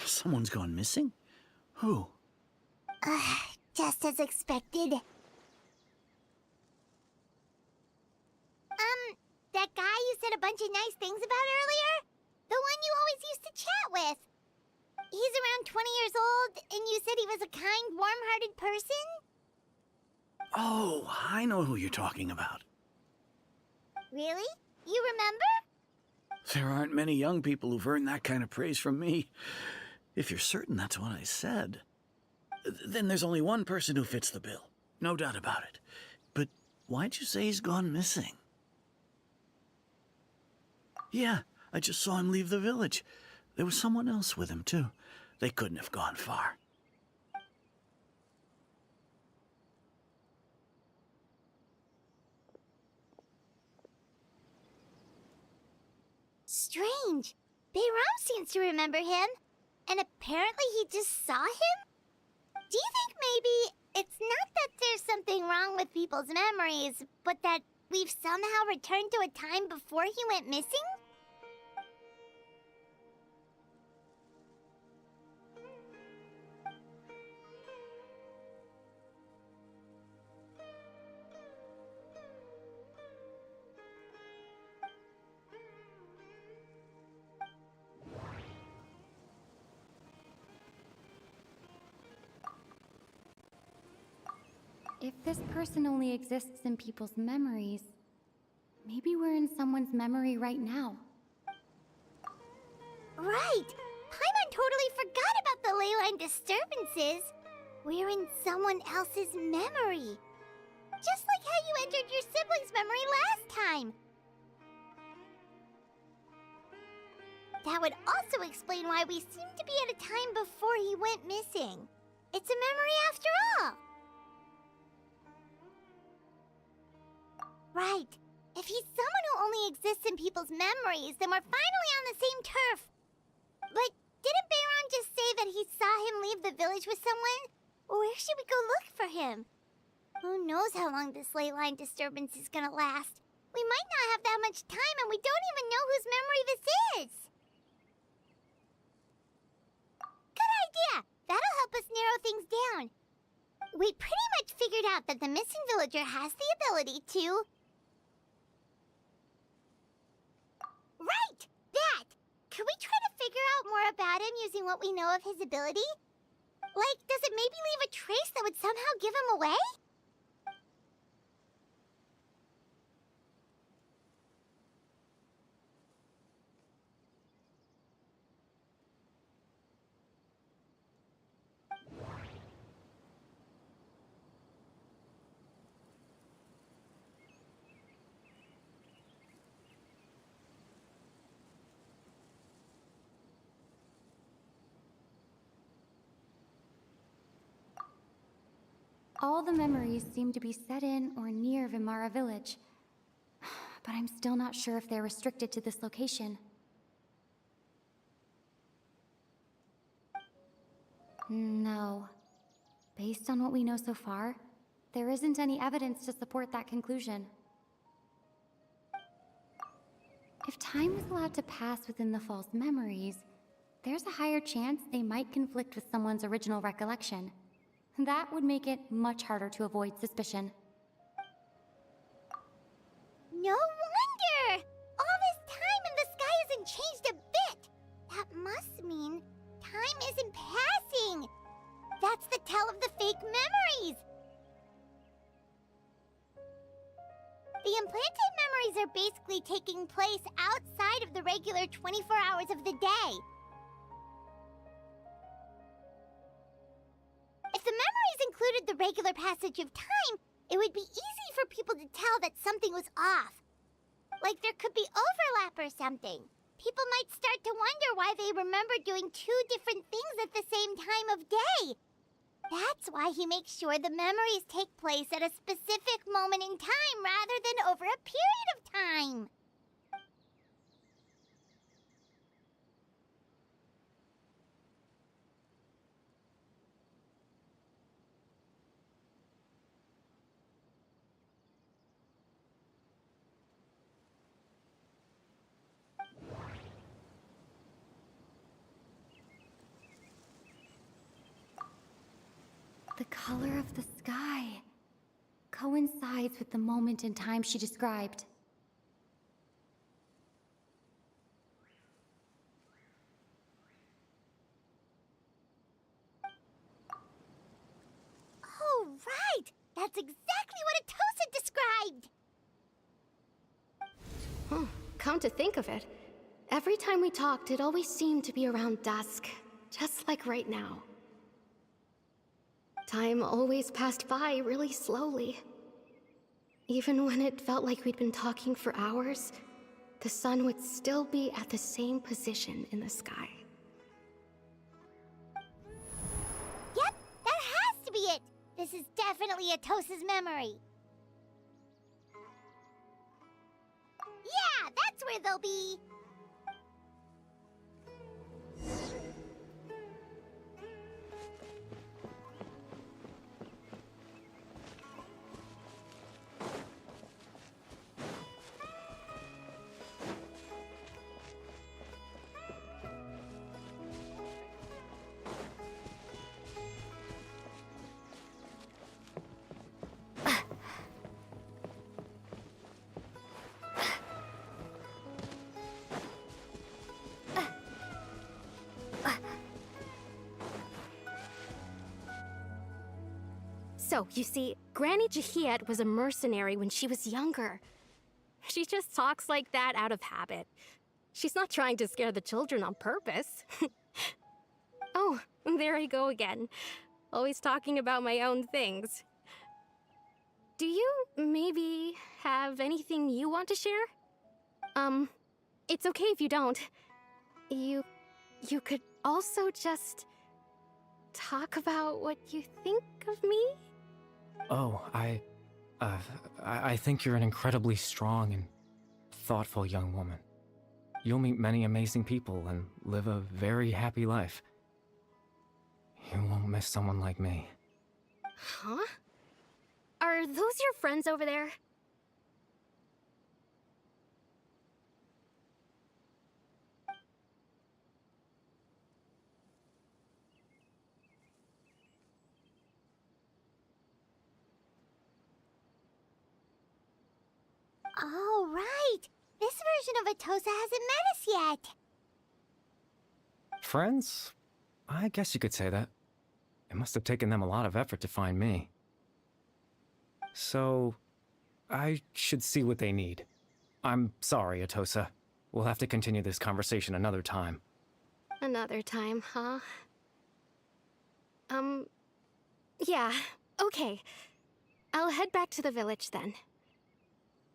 Someone's gone missing? Who? Just as expected. said a bunch of nice things about earlier? The one you always used to chat with. He's around 20 years old, and you said he was a kind, warm-hearted person? Oh, I know who you're talking about. Really? You remember? There aren't many young people who've earned that kind of praise from me. If you're certain that's what I said, then there's only one person who fits the bill. No doubt about it. But why'd you say he's gone missing? Yeah, I just saw him leave the village. There was someone else with him, too. They couldn't have gone far. Strange. Bayram seems to remember him. And apparently he just saw him? Do you think maybe it's not that there's something wrong with people's memories, but that we've somehow returned to a time before he went missing? If this person only exists in people's memories, maybe we're in someone's memory right now. Right! Paimon totally forgot about the ley line disturbances. We're in someone else's memory. Just like how you entered your sibling's memory last time. That would also explain why we seem to be at a time before he went missing. It's a memory after all. Right. If he's someone who only exists in people's memories, then we're finally on the same turf. But didn't Bayron just say that he saw him leave the village with someone? Where should we go look for him? Who knows how long this ley line disturbance is gonna last? We might not have that much time, and we don't even know whose memory this is. Good idea! That'll help us narrow things down. We pretty much figured out that the missing villager has the ability to... Right! That! Could we try to figure out more about him using what we know of his ability? Like, does it maybe leave a trace that would somehow give him away? All the memories seem to be set in or near Vimara village. But I'm still not sure if they're restricted to this location. No. Based on what we know so far, there isn't any evidence to support that conclusion. If time was allowed to pass within the false memories, there's a higher chance they might conflict with someone's original recollection. That would make it much harder to avoid suspicion. No wonder! All this time and the sky hasn't changed a bit! That must mean time isn't passing! That's the tell of the fake memories! The implanted memories are basically taking place outside of the regular 24 hours of the day. If the memories included the regular passage of time, it would be easy for people to tell that something was off. Like there could be overlap or something. People might start to wonder why they remember doing two different things at the same time of day. That's why he makes sure the memories take place at a specific moment in time rather than over a period of time. The color of the sky coincides with the moment in time she described. That's exactly what Atosa described! Come to think of it, every time we talked, it always seemed to be around dusk, just like right now. Time always passed by really slowly. Even when it felt like we'd been talking for hours, the sun would still be at the same position in the sky. Yep, that has to be it! This is definitely Atosa's memory. Yeah, that's where they'll be! So, you see, Granny Jahiet was a mercenary when she was younger. She just talks like that out of habit. She's not trying to scare the children on purpose. Oh, there I go again. Always talking about my own things. Do you maybe have anything you want to share? It's okay if you don't. You could also just talk about what you think of me? Oh, I think you're an incredibly strong and thoughtful young woman. You'll meet many amazing people and live a very happy life. You won't miss someone like me. Huh? Are those your friends over there? Oh, right! This version of Atosa hasn't met us yet! Friends? I guess you could say that. It must have taken them a lot of effort to find me. So, I should see what they need. I'm sorry, Atosa. We'll have to continue this conversation another time. Another time, huh? Yeah, okay. I'll head back to the village then.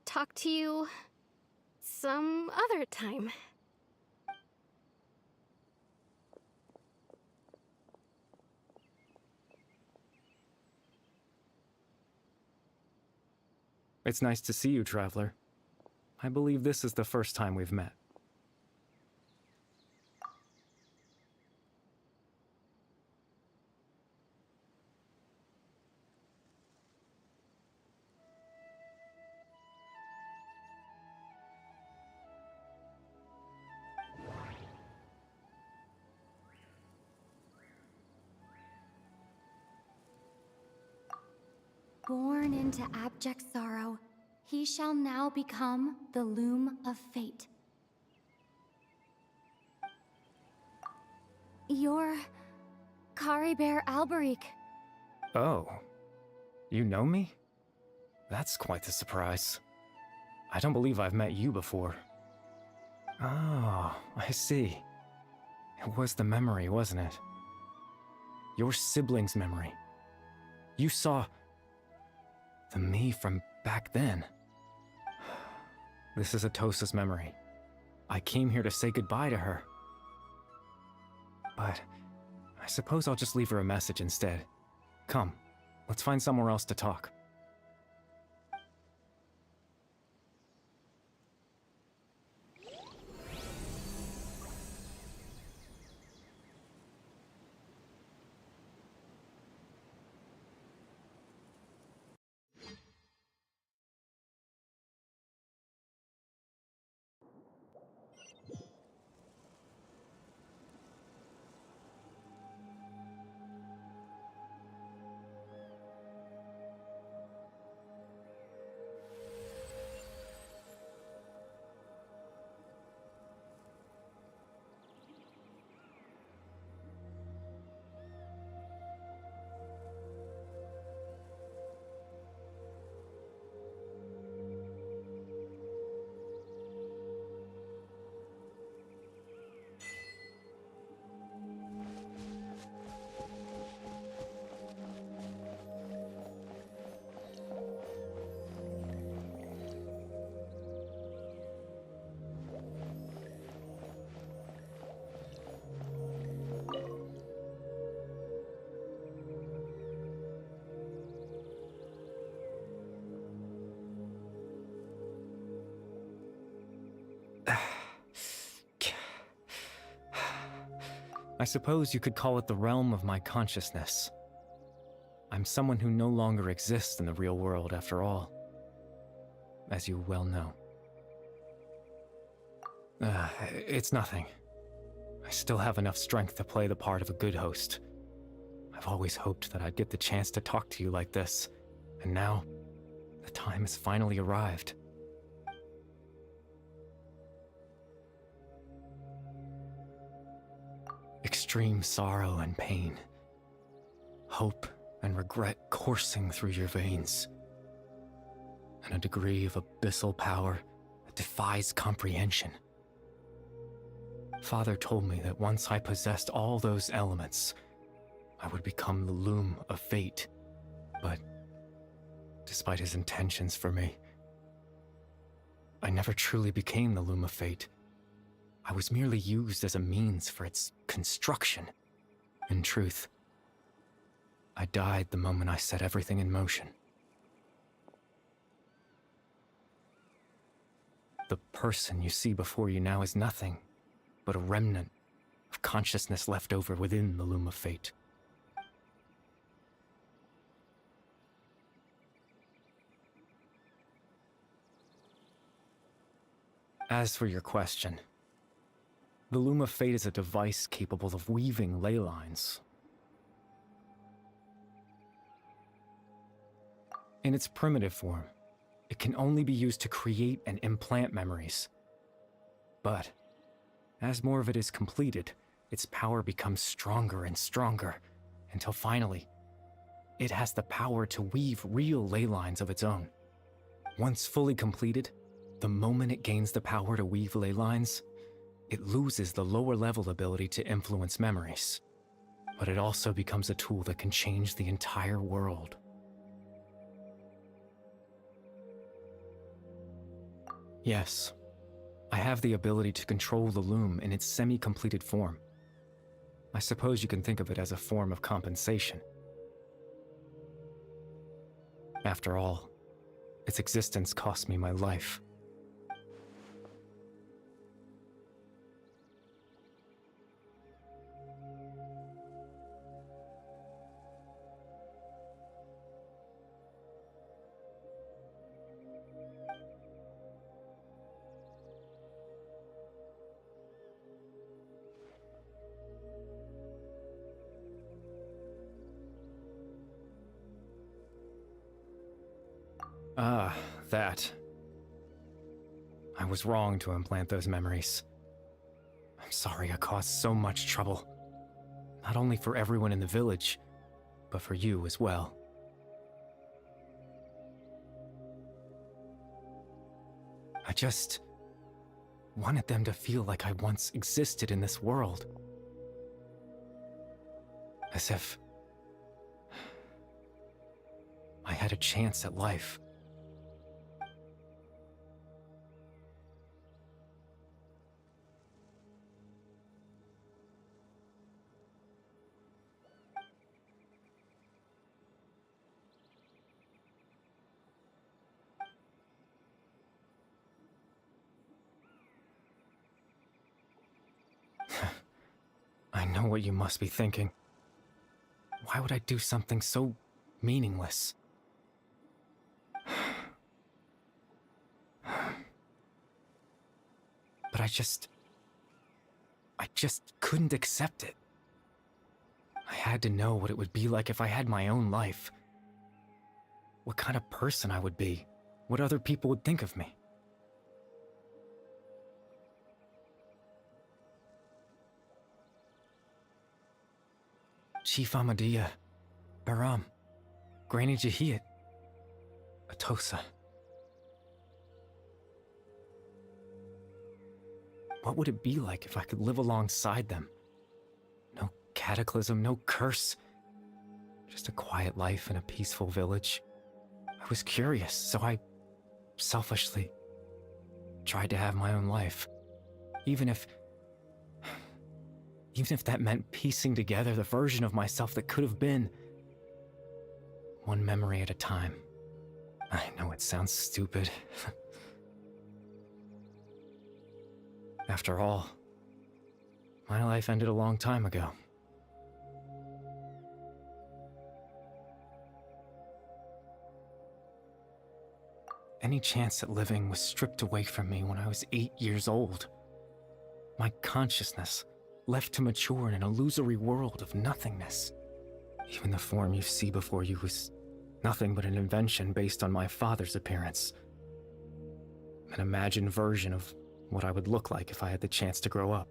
Talk to you some other time. It's nice to see you, Traveler. I believe this is the first time we've met. Born into abject sorrow, he shall now become the loom of fate. You're Caribert Alberic. Oh. You know me? That's quite the surprise. I don't believe I've met you before. Oh, I see. It was the memory, wasn't it? Your sibling's memory. You saw the me from back then. This is Atosa's memory. I came here to say goodbye to her. But I suppose I'll just leave her a message instead. Come, let's find somewhere else to talk. I suppose you could call it the realm of my consciousness. I'm someone who no longer exists in the real world, after all, as you well know. It's nothing. I still have enough strength to play the part of a good host. I've always hoped that I'd get the chance to talk to you like this, and now, the time has finally arrived. Extreme sorrow and pain, hope and regret coursing through your veins, and a degree of abyssal power that defies comprehension. Father told me that once I possessed all those elements, I would become the loom of fate, but despite his intentions for me, I never truly became the loom of fate. I was merely used as a means for its construction. In truth, I died the moment I set everything in motion. The person you see before you now is nothing but a remnant of consciousness left over within the loom of fate. As for your question, the loom of fate is a device capable of weaving ley lines. In its primitive form, it can only be used to create and implant memories. But as more of it is completed, its power becomes stronger and stronger, until finally, it has the power to weave real ley lines of its own. Once fully completed, the moment it gains the power to weave ley lines, it loses the lower level ability to influence memories. But it also becomes a tool that can change the entire world. Yes, I have the ability to control the loom in its semi-completed form. I suppose you can think of it as a form of compensation. After all, its existence cost me my life. Ah, that. I was wrong to implant those memories. I'm sorry I caused so much trouble. Not only for everyone in the village, but for you as well. I just wanted them to feel like I once existed in this world. As if I had a chance at life. I know what you must be thinking. Why would I do something so meaningless? But I just couldn't accept it. I had to know what it would be like if I had my own life. What kind of person I would be. What other people would think of me. Chief Ahmadiyya, Baram, Granny Jahiyat, Atosa. What would it be like if I could live alongside them? No cataclysm, no curse. Just a quiet life in a peaceful village. I was curious, so I selfishly tried to have my own life. Even if that meant piecing together the version of myself that could have been. One memory at a time. I know it sounds stupid. After all, My life ended a long time ago. Any chance at living was stripped away from me when I was 8 years old. My consciousness left to mature in an illusory world of nothingness. Even the form you see before you was nothing but an invention based on my father's appearance. An imagined version of what I would look like if I had the chance to grow up.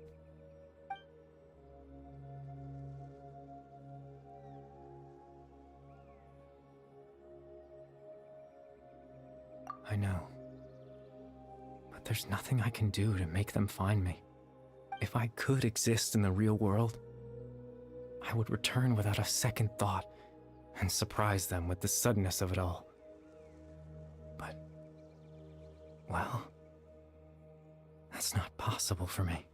I know. But there's nothing I can do to make them find me. If I could exist in the real world, I would return without a second thought and surprise them with the suddenness of it all. But, well, that's not possible for me.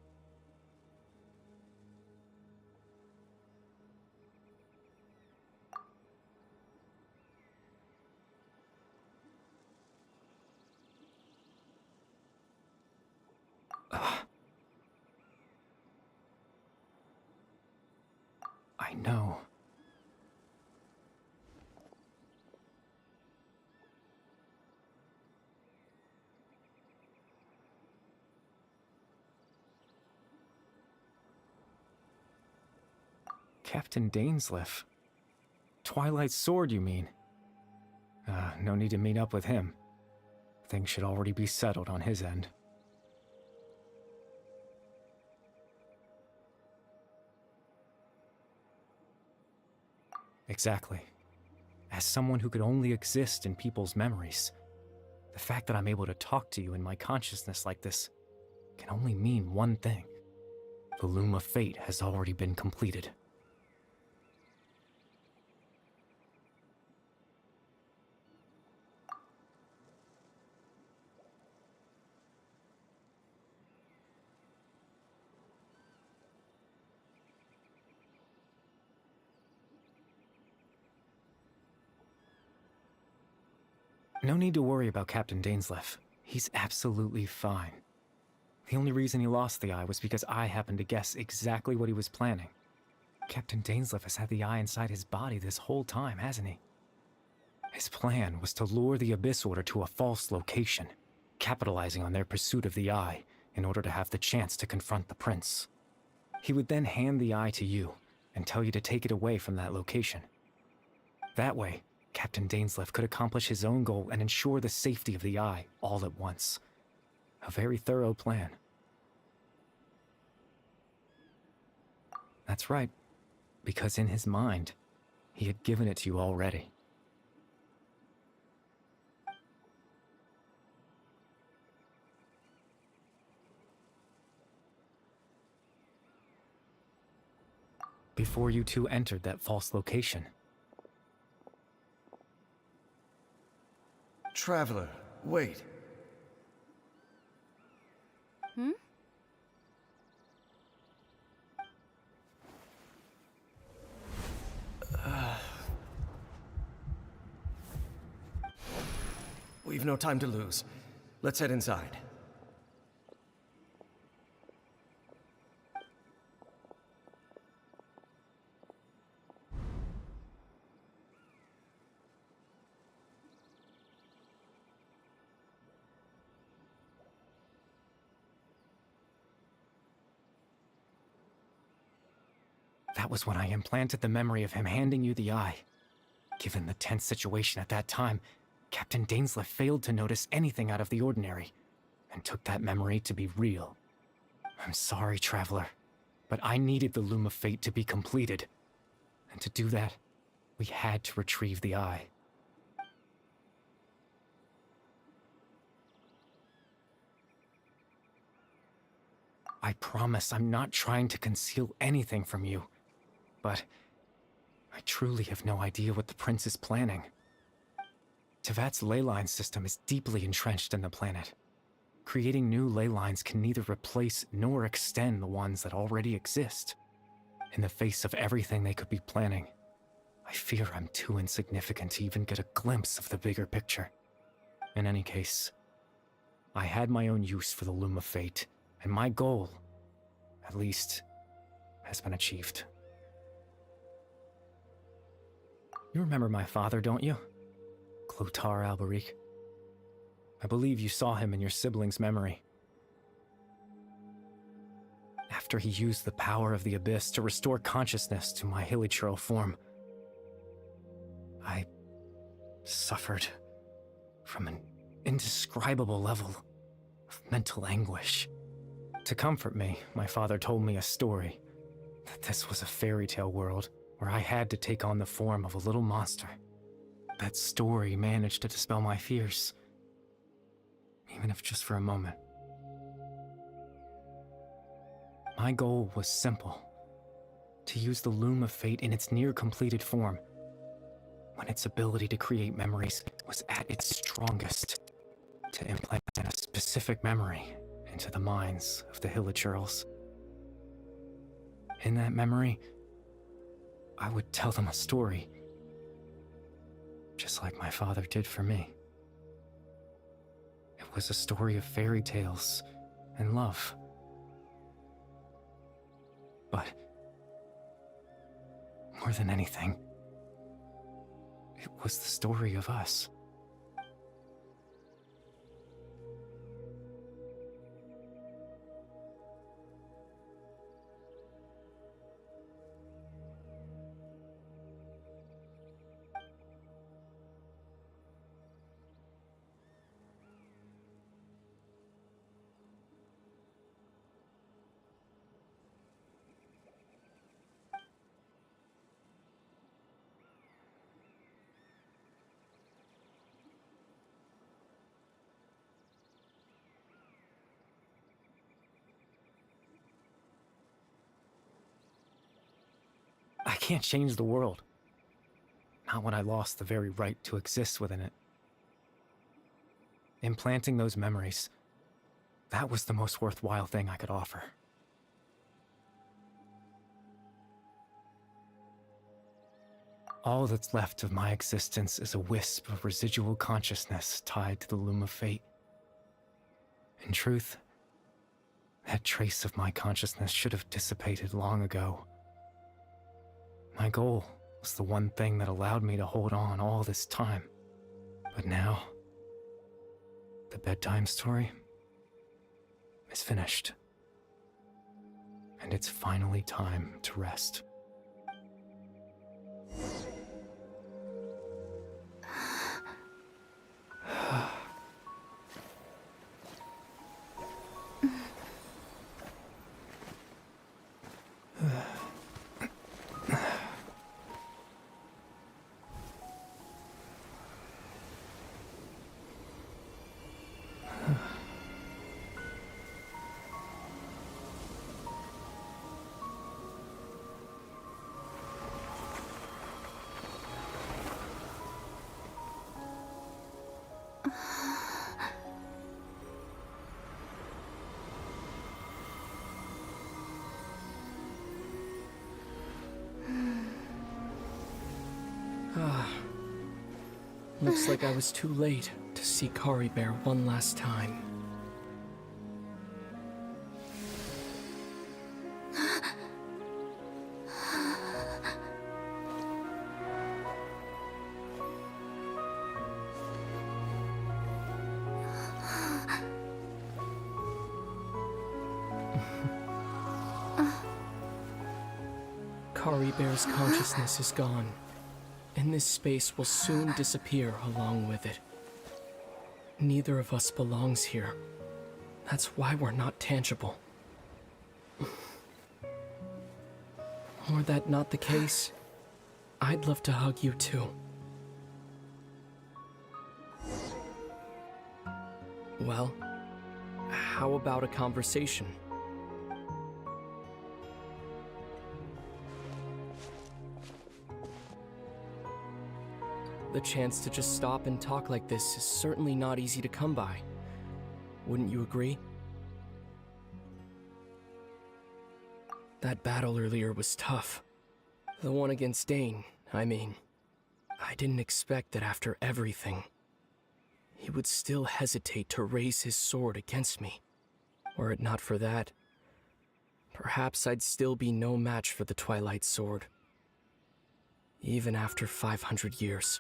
I know. Captain Dainsleif. Twilight's sword, you mean? No need to meet up with him. Things should already be settled on his end. Exactly. As someone who could only exist in people's memories, the fact that I'm able to talk to you in my consciousness like this can only mean one thing. The Loom of Fate has already been completed. No need to worry about Captain Dainsleif. He's absolutely fine. The only reason he lost the eye was because I happened to guess exactly what he was planning. Captain Dainsleif has had the eye inside his body this whole time, hasn't he? His plan was to lure the Abyss Order to a false location, capitalizing on their pursuit of the eye in order to have the chance to confront the prince. He would then hand the eye to you and tell you to take it away from that location. That way, Captain Dainsleif could accomplish his own goal and ensure the safety of the eye all at once. A very thorough plan. That's right, because in his mind, he had given it to you already. Before you two entered that false location. Traveler, wait. We've no time to lose. Let's head inside. That was when I implanted the memory of him handing you the eye. Given the tense situation at that time, Captain Dainsleif failed to notice anything out of the ordinary, and took that memory to be real. I'm sorry, Traveler, but I needed the Loom of Fate to be completed. And to do that, we had to retrieve the eye. I promise I'm not trying to conceal anything from you, but I truly have no idea what the Prince is planning. Tevat's ley line system is deeply entrenched in the planet. Creating new ley lines can neither replace nor extend the ones that already exist. In the face of everything they could be planning, I fear I'm too insignificant to even get a glimpse of the bigger picture. In any case, I had my own use for the Loom of Fate, and my goal, at least has been achieved. You remember my father, don't you? Clotar Alberic. I believe you saw him in your sibling's memory. After he used the power of the Abyss to restore consciousness to my hilichurl form, I suffered from an indescribable level of mental anguish. To comfort me, my father told me a story, that this was a fairy tale world where I had to take on the form of a little monster. That story managed to dispel my fears, even if just for a moment. My goal was simple: to use the Loom of Fate in its near-completed form, when its ability to create memories was at its strongest, to implant a specific memory into the minds of the hilichurls. In that memory, I would tell them a story, just like my father did for me. It was a story of fairy tales and love. But more than anything, it was the story of us. I can't change the world. Not when I lost the very right to exist within it. Implanting those memories, that was the most worthwhile thing I could offer. All that's left of my existence is a wisp of residual consciousness tied to the Loom of Fate. In truth, that trace of my consciousness should have dissipated long ago. My goal was the one thing that allowed me to hold on all this time. But now, the bedtime story is finished. And it's finally time to rest. Looks like I was too late to see Kari Bear one last time. Kari Bear's consciousness is gone, and this space will soon disappear along with it. Neither of us belongs here. That's why we're not tangible. Were that not the case, I'd love to hug you too. Well, how about a conversation? The chance to just stop and talk like this is certainly not easy to come by. Wouldn't you agree? That battle earlier was tough. The one against Dane, I mean. I didn't expect that after everything, he would still hesitate to raise his sword against me. Were it not for that, perhaps I'd still be no match for the Twilight Sword. Even after 500 years.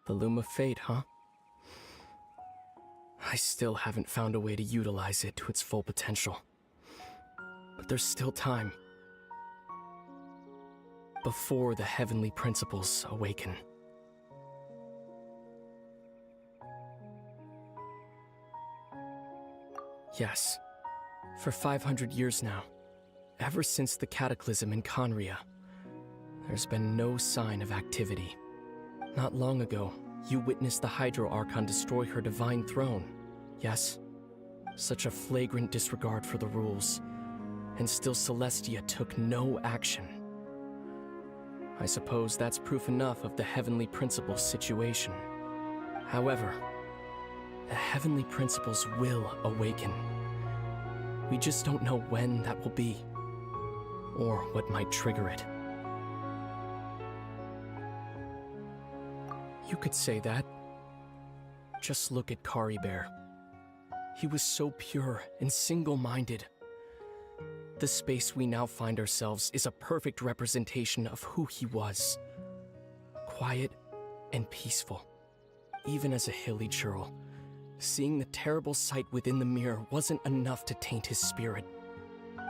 The Loom of Fate, huh? I still haven't found a way to utilize it to its full potential. But there's still time. Before the heavenly principles awaken. Yes, for 500 years now, ever since the cataclysm in Conria, there's been no sign of activity. Not long ago, you witnessed the Hydro Archon destroy her divine throne, yes? Such a flagrant disregard for the rules, and still Celestia took no action. I suppose that's proof enough of the Heavenly Principles situation. However, the Heavenly Principles will awaken. We just don't know when that will be, or what might trigger it. You could say that. Just look at Kari Bear. He was so pure and single-minded. The space we now find ourselves is a perfect representation of who he was. Quiet and peaceful. Even as a hilly churl, seeing the terrible sight within the mirror wasn't enough to taint his spirit.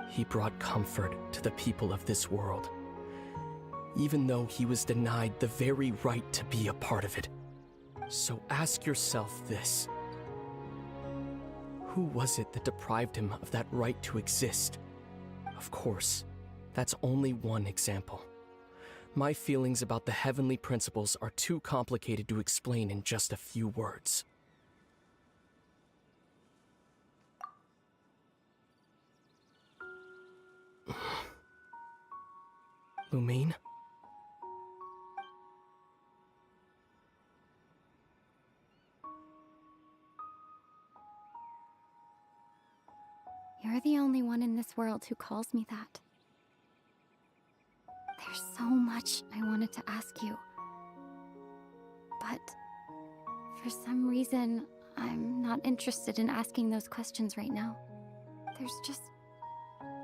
He brought comfort to the people of this world, even though he was denied the very right to be a part of it. So ask yourself this. Who was it that deprived him of that right to exist? Of course, that's only one example. My feelings about the Heavenly Principles are too complicated to explain in just a few words. Lumine? You're the only one in this world who calls me that. There's so much I wanted to ask you. But for some reason, I'm not interested in asking those questions right now. There's just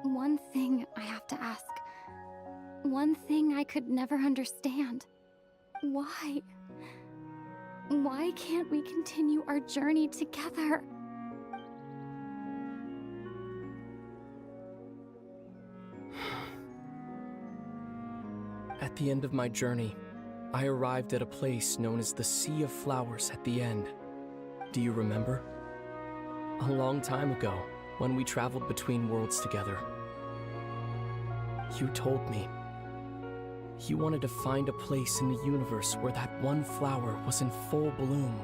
one thing I have to ask. One thing I could never understand. Why? Why can't we continue our journey together? At the end of my journey, I arrived at a place known as the Sea of Flowers at the end. Do you remember? A long time ago, when we traveled between worlds together. You told me you wanted to find a place in the universe where that one flower was in full bloom.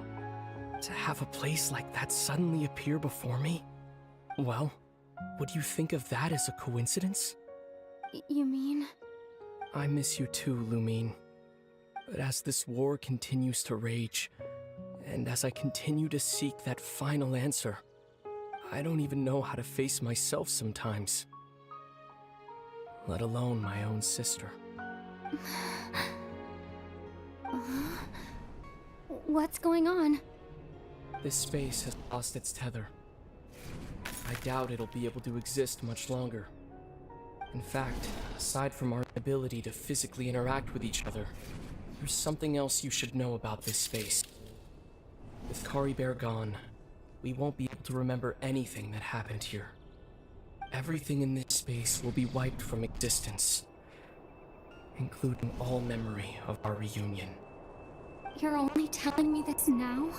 To have a place like that suddenly appear before me? Well, would you think of that as a coincidence? You mean? I miss you too, Lumine. But as this war continues to rage, and as I continue to seek that final answer, I don't even know how to face myself sometimes. Let alone my own sister. What's going on? This space has lost its tether. I doubt it'll be able to exist much longer. In fact, aside from our ability to physically interact with each other, there's something else you should know about this space. With Kari Bear gone, we won't be able to remember anything that happened here. Everything in this space will be wiped from existence, including all memory of our reunion. You're only telling me this now?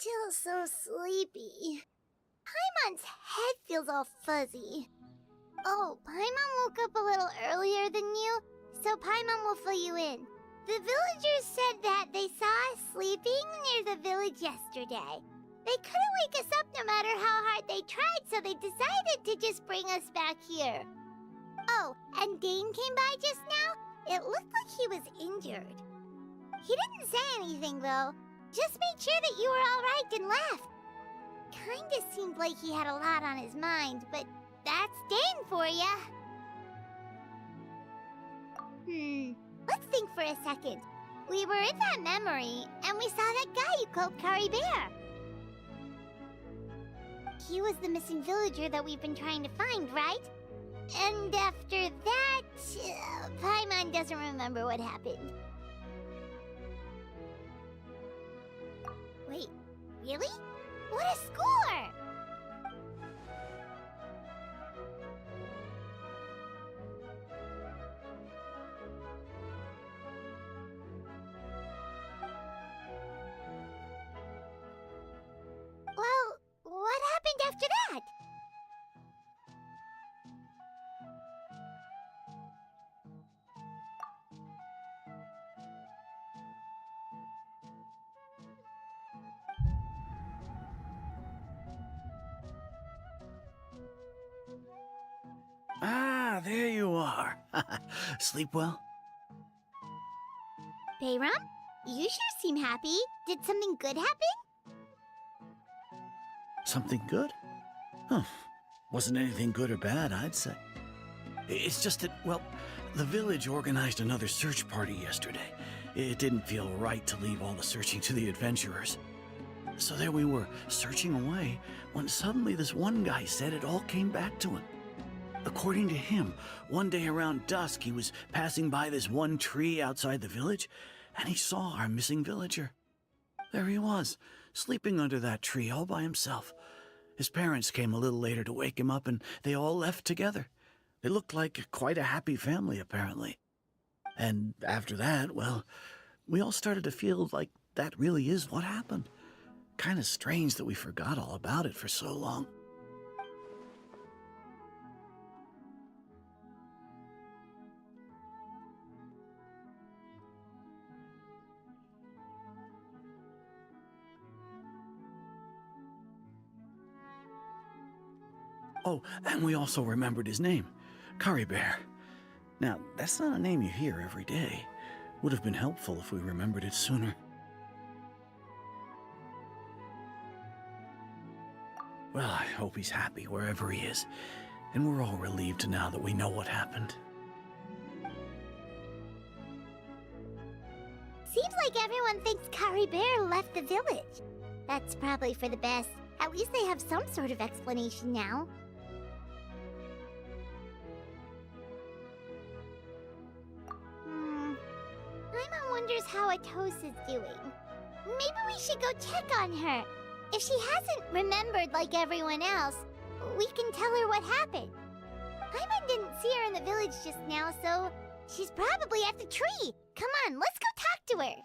Still so sleepy. Paimon's head feels all fuzzy. Oh, Paimon woke up a little earlier than you, so Paimon will fill you in. The villagers said that they saw us sleeping near the village yesterday. They couldn't wake us up no matter how hard they tried, so they decided to just bring us back here. Oh, and Dane came by just now. It looked like he was injured. He didn't say anything, though. Just made sure that you were all right and left. Kinda seemed like he had a lot on his mind, but that's Dane for ya. Let's think for a second. We were in that memory, and we saw that guy you called Kari Bear. He was the missing villager that we've been trying to find, right? And after that, Paimon doesn't remember what happened. Wait, really? What a score! Well, what happened after that? Ah, there you are. Sleep well? Bayram, you sure seem happy. Did something good happen? Something good? Huh. Wasn't anything good or bad, I'd say. It's just that, well, the village organized another search party yesterday. It didn't feel right to leave all the searching to the adventurers. So there we were, searching away, when suddenly this one guy said it all came back to him. According to him, one day around dusk, he was passing by this one tree outside the village, and he saw our missing villager. There he was, sleeping under that tree all by himself. His parents came a little later to wake him up, and they all left together. They looked like quite a happy family, apparently. And after that, well, we all started to feel like that really is what happened. Kind of strange that we forgot all about it for so long. Oh, and we also remembered his name, Kari Bear. Now, that's not a name you hear every day. Would have been helpful if we remembered it sooner. Well, I hope he's happy wherever he is, and we're all relieved now that we know what happened. Seems like everyone thinks Kari Bear left the village. That's probably for the best. At least they have some sort of explanation now. Paimon wonders how Atosa's doing. Maybe we should go check on her. If she hasn't remembered like everyone else, we can tell her what happened. Paimon didn't see her in the village just now, so she's probably at the tree. Come on, let's go talk to her.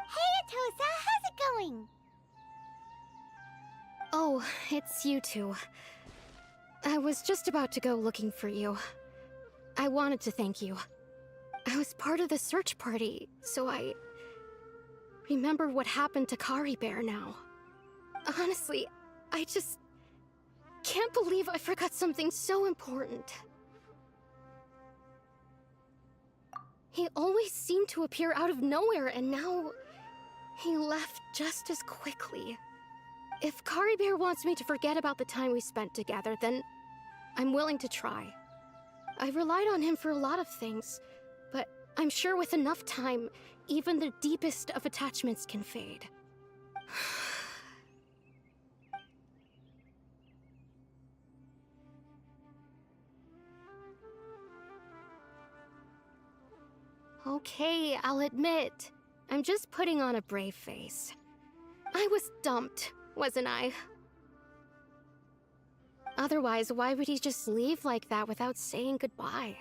Hey, Atosa, how's it going? Oh, it's you two. I was just about to go looking for you. I wanted to thank you. I was part of the search party, so remember what happened to Kari Bear now. Honestly, I just can't believe I forgot something so important. He always seemed to appear out of nowhere, and now he left just as quickly. If Kari Bear wants me to forget about the time we spent together, then I'm willing to try. I relied on him for a lot of things, but I'm sure with enough time, even the deepest of attachments can fade. Okay, I'll admit, I'm just putting on a brave face. I was dumped, wasn't I? Otherwise, why would he just leave like that without saying goodbye?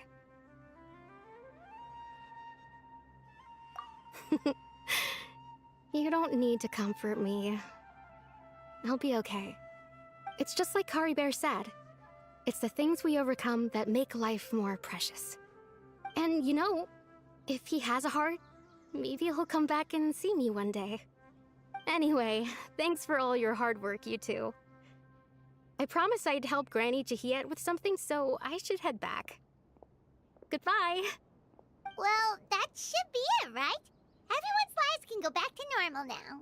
You don't need to comfort me. I'll be okay. It's just like Kari Bear said. It's the things we overcome that make life more precious. And you know, if he has a heart, maybe he'll come back and see me one day. Anyway, thanks for all your hard work, you two. I promised I'd help Granny Jahiet with something, so I should head back. Goodbye. Well, that should be it, right? Everyone's lives can go back to normal now.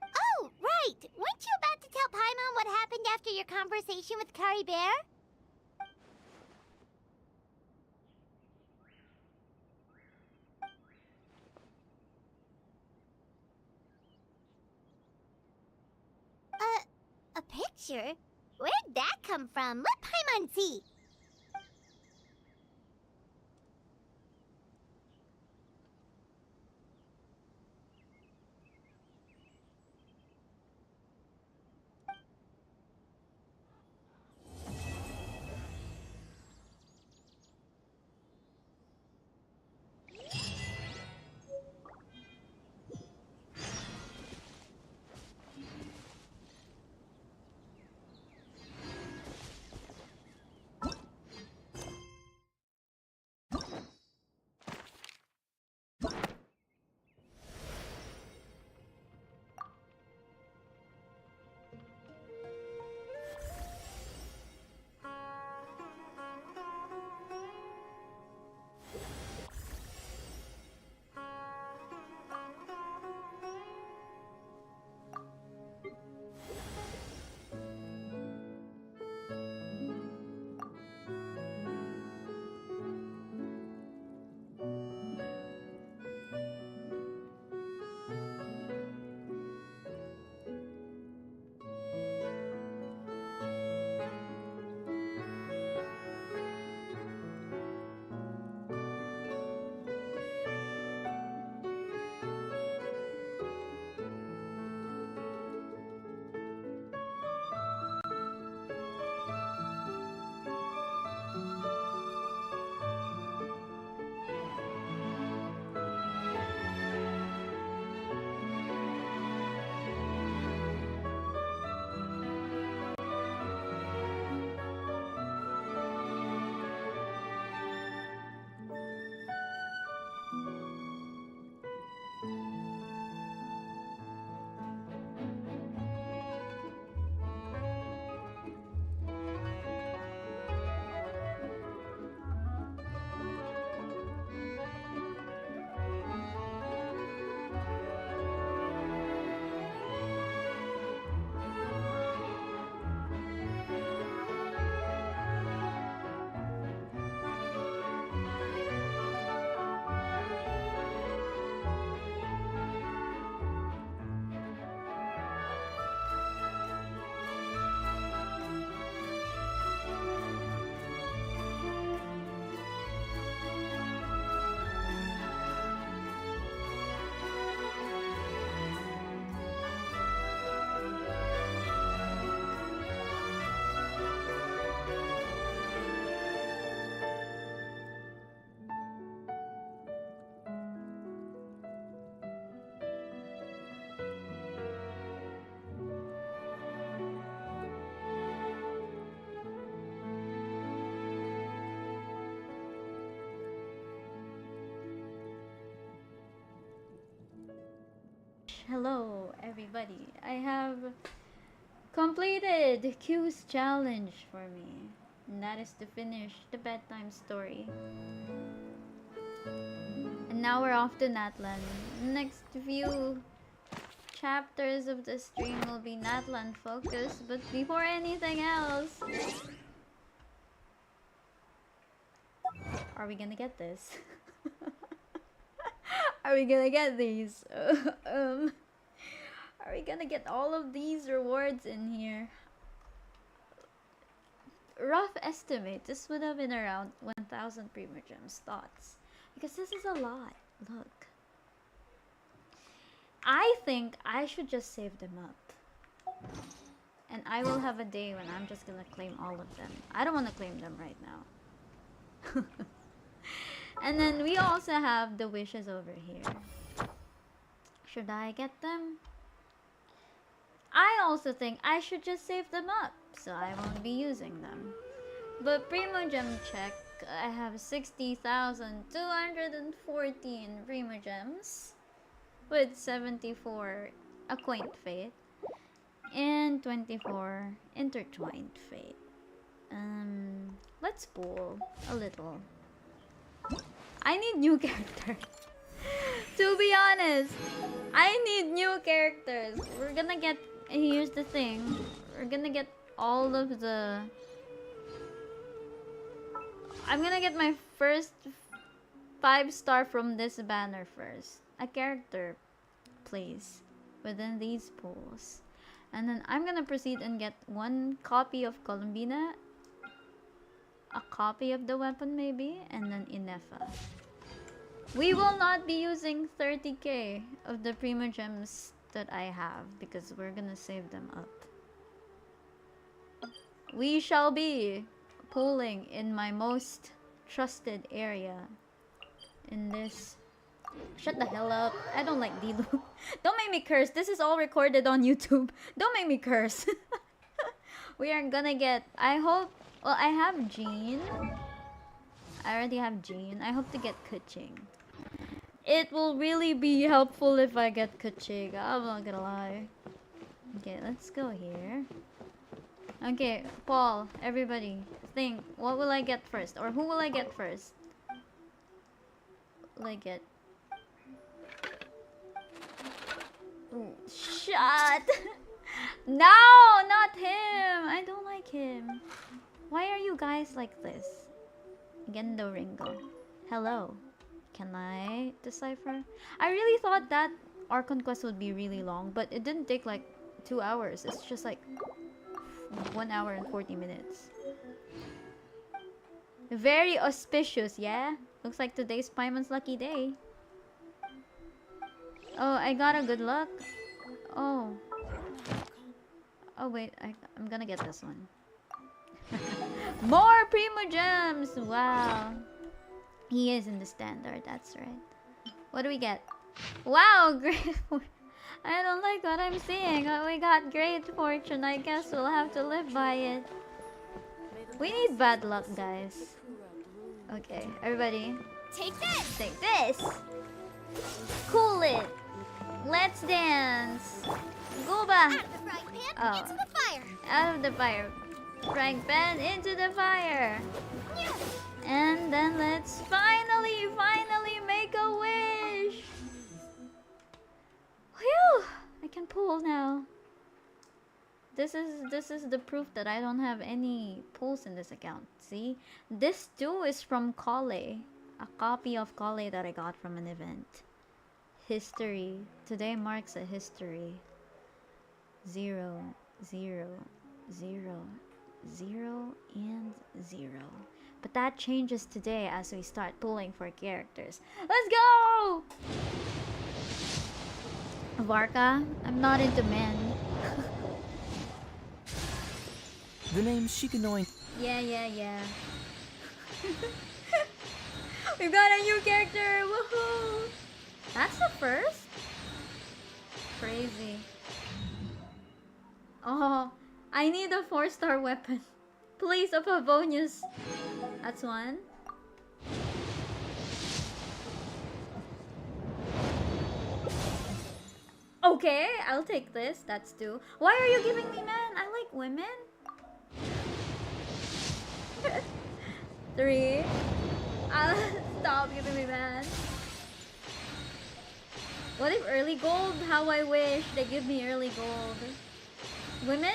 Oh, right! Weren't you about to tell Paimon what happened after your conversation with Kari Bear? A picture? Where'd that come from? Let Paimon see. Hello, everybody. I have completed Q's challenge for me, and that is to finish the bedtime story. And now we're off to Natlan. Next few chapters of the stream will be Natlan focused, but before anything else, are we gonna get this? Are we gonna get these? Are we gonna get all of these rewards in here? Rough estimate, this would have been around 1,000 Primogems. Thoughts? Because this is a lot. Look. I think I should just save them up. And I will have a day when I'm just gonna claim all of them. I don't want to claim them right now. And then we also have the wishes over here. Should I get them? I also think I should just save them up, so I won't be using them. But Primogem check, I have 60,214 Primogems with 74 Acquaint Fate and 24 Intertwined Fate. Let's pool a little. I need new characters. To be honest, I need new characters. We're gonna get... Here's the thing. We're gonna get all of the... I'm gonna get my first 5-star from this banner first. A character, please, within these pools. And then I'm gonna proceed and get 1 copy of Columbina, a copy of the weapon maybe, and then Inefa. We will not be using 30k of the Primogems that I have because we're gonna save them up. We shall be pulling in my most trusted area in this. Shut the hell up. I don't like D-Loop. Don't make me curse. This is all recorded on YouTube. Don't make me curse. We are gonna get... I hope... Well, I have Jean. I already have Jean. I hope to get Kuching. It will really be helpful if I get Kuching. I'm not gonna lie. Okay, let's go here. Okay, Paul, everybody, think. What will I get first? Or who will I get first? Will I get... Ooh, shut! No, not him! I don't like him. Why are you guys like this? Gendo Ringo. Hello. Can I decipher? I really thought that Archon Quest would be really long, but it didn't take like 2 hours. It's just like 1 hour and 40 minutes. Very auspicious, yeah? Looks like today's Paimon's lucky day. Oh, I got a good luck. Oh. Oh wait, I'm gonna get this one. More Primogems! Wow. He is in the standard, that's right. What do we get? Wow, great fortune. I don't like what I'm seeing. We got great fortune. I guess we'll have to live by it. We need bad luck, guys. Okay, everybody. Take this! Take this! Cool it! Let's dance! Gooba! Out of the frying pan, into the fire! Out of the fire. Frying pan into the fire. And then let's finally make a wish. Whew! I can pull now. This is the proof that I don't have any pulls in this account. See? This too is from Kale. A copy of Kale that I got from an event. History. Today marks a history. 0, 0, 0, 0, and 0. But that changes today as we start pulling for characters. Let's go! Varka, I'm not into men. The name Shikanoin. Yeah. We've got a new character! Woohoo! That's the first? Crazy. Oh, I need a 4-star weapon. Please, a Pavonius. That's one. Okay, I'll take this. That's 2. Why are you giving me man? I like women. 3. Stop giving me man. What if early gold? How I wish they give me early gold. Women?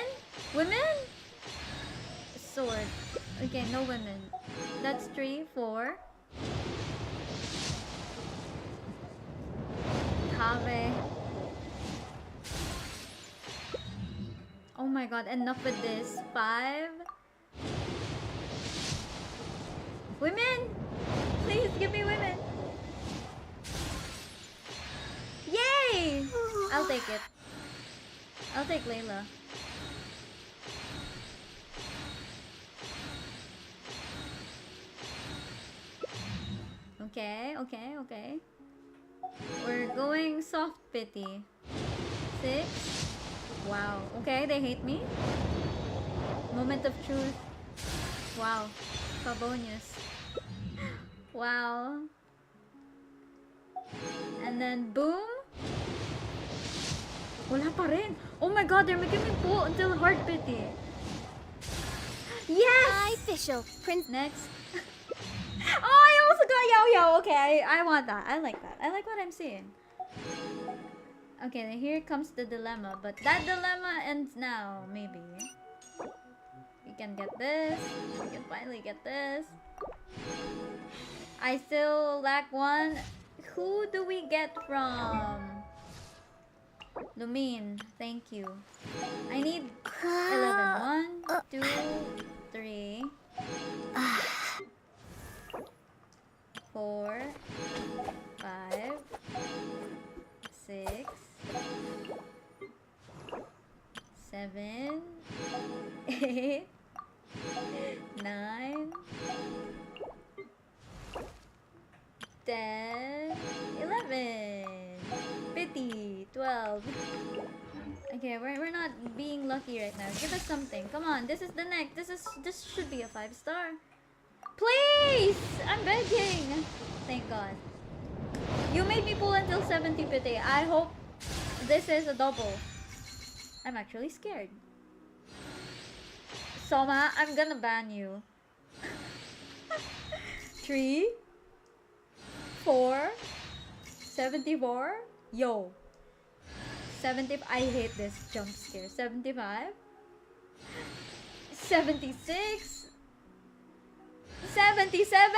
Women? Sword. Okay, no women. That's 3, 4. Kave. Oh my god, enough with this. 5. Women! Please give me women. Yay! I'll take it. I'll take Layla. Okay, okay, okay. We're going soft pity. 6. Wow. Okay, they hate me. Moment of truth. Wow. Pavonius. Wow. And then boom. Wala pa rin. Oh my god, they're making me pull until heart pity. Yes! Official. Prince. Next. Oh, I also got Yao Yao. Okay, I want that. I like that. I like what I'm seeing. Okay, then here comes the dilemma. But that dilemma ends now, maybe. We can get this. We can finally get this. I still lack 1. Who do we get from? Lumine, thank you. I need 11. 1, 2, 3. 4, 5, 6, 7, 8, 9, 10, 11, 50, 12. Okay, we're not being lucky right now. Give us something. Come on, this is the next. This should be a 5-star. Please! I'm begging! Thank God. You made me pull until 70 pity. I hope this is a double. I'm actually scared. Soma, I'm gonna ban you. 3, 4, 74. Yo. 70. I hate this jump scare. 75. 76. 77!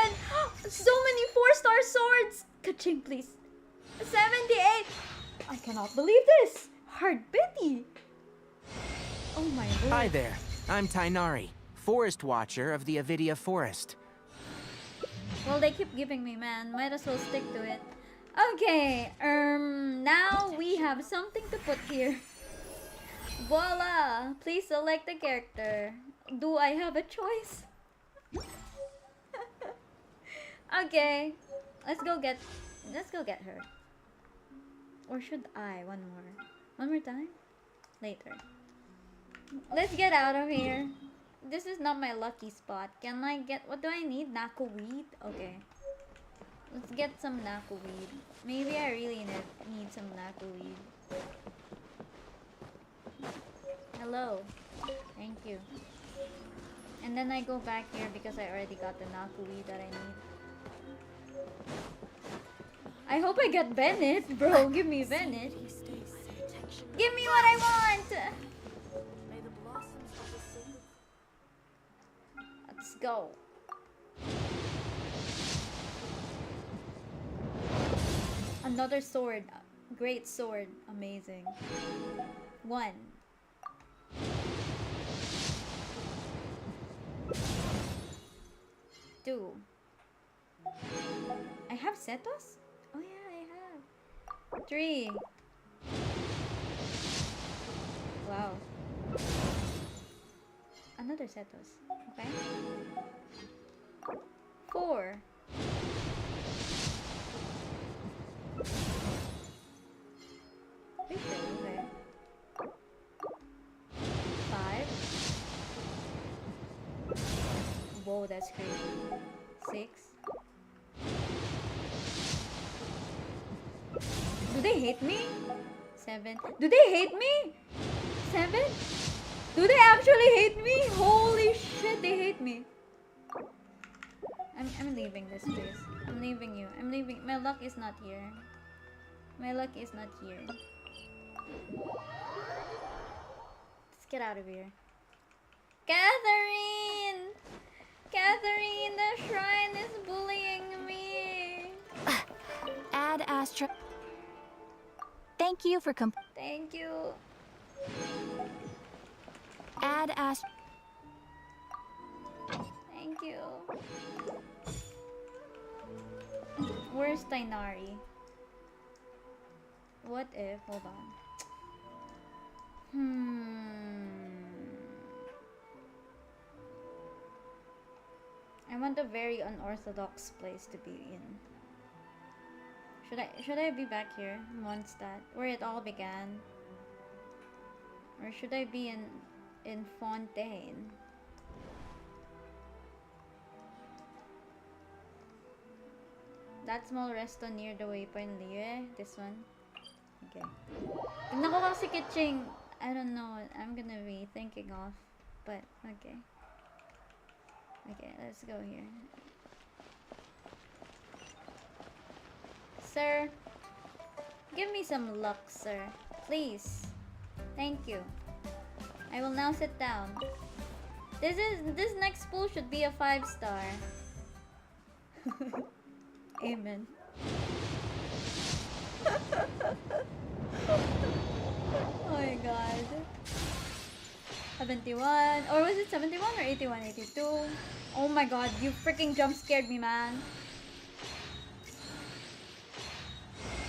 So many 4-star swords! Ka-ching, please. 78! I cannot believe this! Hard pity! Oh my lord. Hi there. I'm Tainari, Forest Watcher of the Avidia Forest. Well, they keep giving me, man. Might as well stick to it. Okay, now we have something to put here. Voila! Please select a character. Do I have a choice? Okay, let's go get her. Or should I? One more time? Later. Let's get out of here. This is not my lucky spot. Can I get, what do I need? Naku weed? Okay. Let's get some Naku weed. Maybe I really need some Naku weed. Hello. Thank you. And then I go back here because I already got the Naku weed that I need. I hope I get Bennett, bro. Give me Bennett. Give me what I want! Let's go. Another sword. Great sword. Amazing. 1. 2. I have Setos? Oh yeah, I have. 3. Wow. Another Setos. Okay. 4. Okay. 5. Whoa, that's crazy. 6. Do they hate me? 7. Do they hate me? 7? Do they actually hate me? Holy shit, they hate me. I'm leaving this place. I'm leaving you. I'm leaving. My luck is not here. My luck is not here. Let's get out of here. Catherine! Catherine, the shrine is bullying me. Ad Astra. Thank you for Thank you. Ad Astra. Thank you. Where's Tainari? What if? Hold on. I want a very unorthodox place to be in. Should I be back here, Mondstadt, where it all began? Or should I be in Fontaine? That small resto near the waypoint Liyue? This one? Okay. Tignan ko kasi kitching. I don't know what I'm gonna be thinking of. But, okay. Okay, let's go here. Sir, give me some luck, sir. Please. Thank you. I will now sit down. This next pool should be a 5-star. Amen. Oh my god. 71, or was it 71 or 81, 82? Oh my god, you freaking jump scared me, man.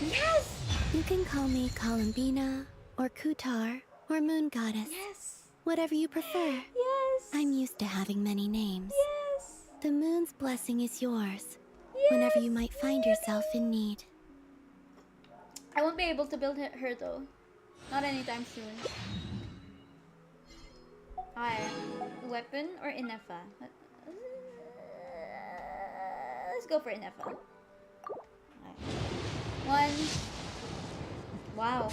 Yes! You can call me Columbina, or Kutar, or Moon Goddess. Yes! Whatever you prefer. Yes! I'm used to having many names. Yes! The moon's blessing is yours, Yes! whenever you might find yourself in need. I won't be able to build her though. Not anytime soon. Alright. Weapon or Inefa? Let's go for Inefa. Right. 1. Wow.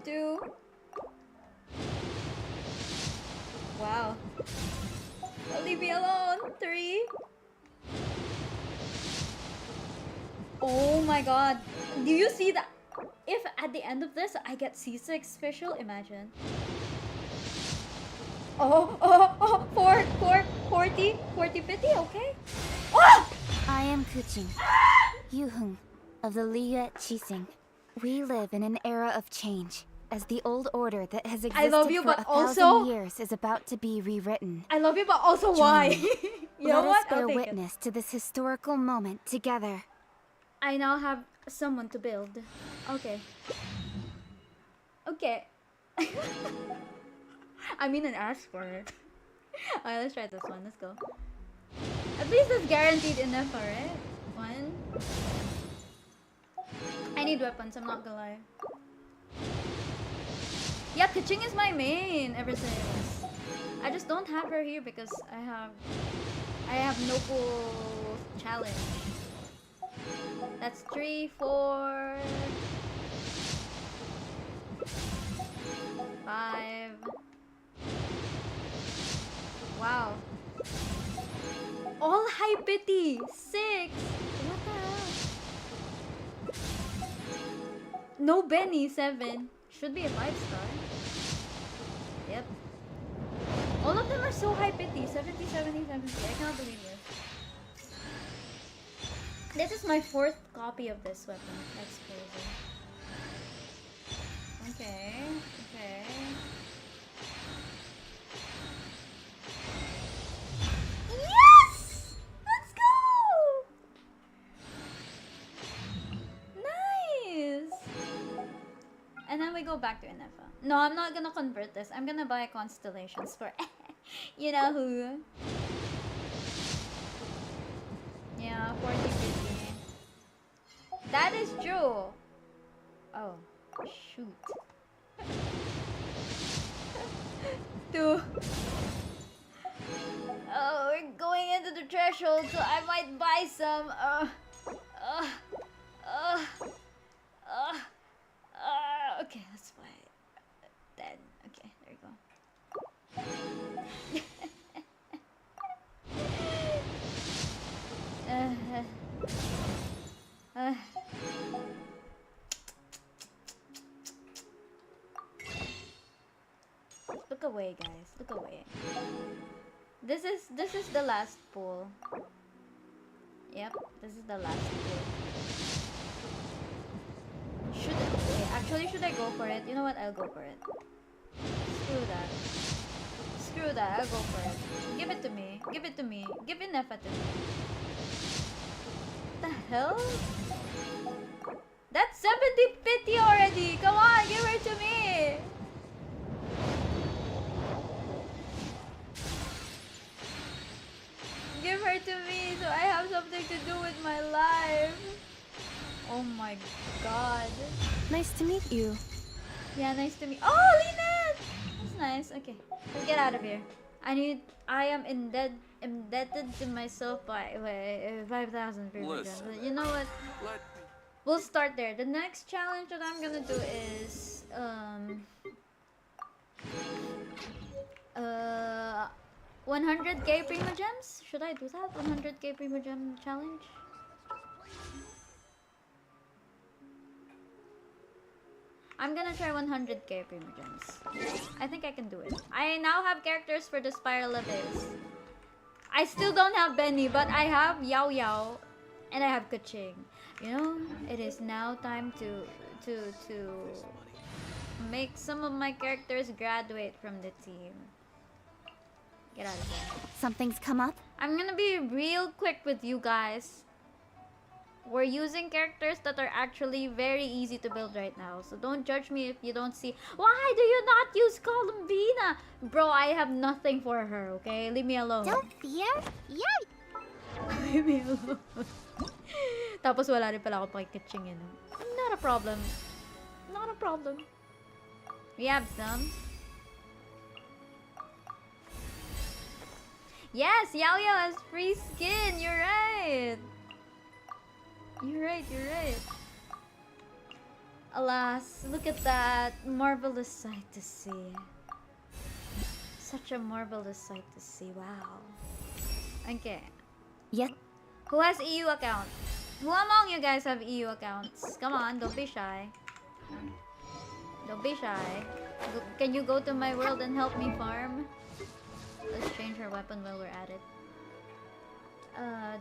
2. Wow. Oh, leave me alone. 3. Oh my god. Do you see that? If at the end of this I get C6 special, imagine. Oh, 40, 50, okay? Oh! I am Kuching, Yuhung, of the Liyue Qixing. We live in an era of change, as the old order that has existed for 1,000 years is about to be rewritten. I love you, but also why? You know Let what? us bear I'll take witness to this historical moment together. I now have someone to build. Okay. Okay. I mean, an ask for it. Alright, let's try this one. Let's go. At least it's guaranteed enough, alright? 1. I need weapons, I'm not gonna lie. Yeah, Kuching is my main ever since. I just don't have her here because I have Noble challenge. That's 3, 4, 5. Wow. All high pity. 6. What the hell? No Benny. 7. Should be a 5-star. Yep. All of them are so high pity. 70, 70, 70. I cannot believe this. This is my 4th copy of this weapon. That's crazy. Okay. Okay. Yes! Let's go! Nice! And then we go back to Inefa. No, I'm not gonna convert this. I'm gonna buy constellations for you know who. Yeah, 40, 50. That is true. Oh, shoot. 2. Oh, we're going into the threshold, so I might buy some. away, guys. Look away. This is the last pull. Yep, this is the last pull. Should I go for it? You know what? I'll go for it. Screw that. Screw that. I'll go for it. Give it to me. Give it to me. Give Inefa to me. What the hell? That's 70 pity already. Come on, give her to me. Give her to me so I have something to do with my life. Oh my god. Nice to meet you. Yeah, nice to meet. Oh, Lynette! That's nice. Okay, let's get out of here. I am indebted to myself by 5,000 people. You know what? We'll start there. The next challenge that I'm gonna do is 100k Primo Gems. Should I do that? 100k Primo Gem challenge. I'm gonna try 100k Primo Gems. I think I can do it. I now have characters for the Spiral Abyss. I still don't have Benny, but I have Yao Yao and I have Kaching. You know, it is now time to make some of my characters graduate from the team. Get out of here. Something's come up? I'm gonna be real quick with you guys. We're using characters that are actually very easy to build right now. So don't judge me if you don't see. Why do you not use Columbina? Bro, I have nothing for her, okay? Leave me alone. Don't fear. Yeah. Leave me alone. Tapos wala rin pala ako pakikaching yun. Not a problem. Not a problem. We have some. Yes, Yao Yao has free skin. You're right. You're right, you're right. Alas, look at that. Marvelous sight to see. Such a marvelous sight to see. Wow. Okay. Yep. Who has EU account? Who among you guys have EU accounts? Come on, don't be shy. Don't be shy. Can you go to my world and help me farm? Let's change our weapon while we're at it.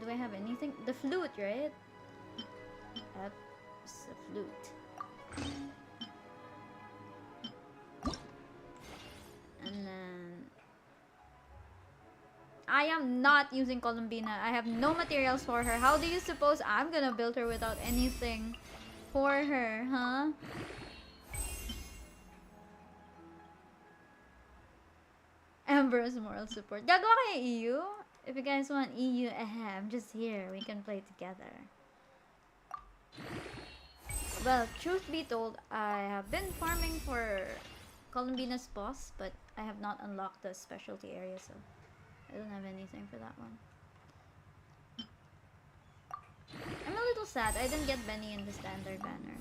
Do I have anything? The flute, right? Yep, it's a flute. And then I am not using Columbina. I have no materials for her. How do you suppose I'm gonna build her without anything for her, huh? Amber's moral support. Gagawa kayo EU? If you guys want EU, I'm just here. We can play together. Well, truth be told, I have been farming for Columbina's boss, but I have not unlocked the specialty area, so I don't have anything for that one. I'm a little sad. I didn't get Benny in the standard banner.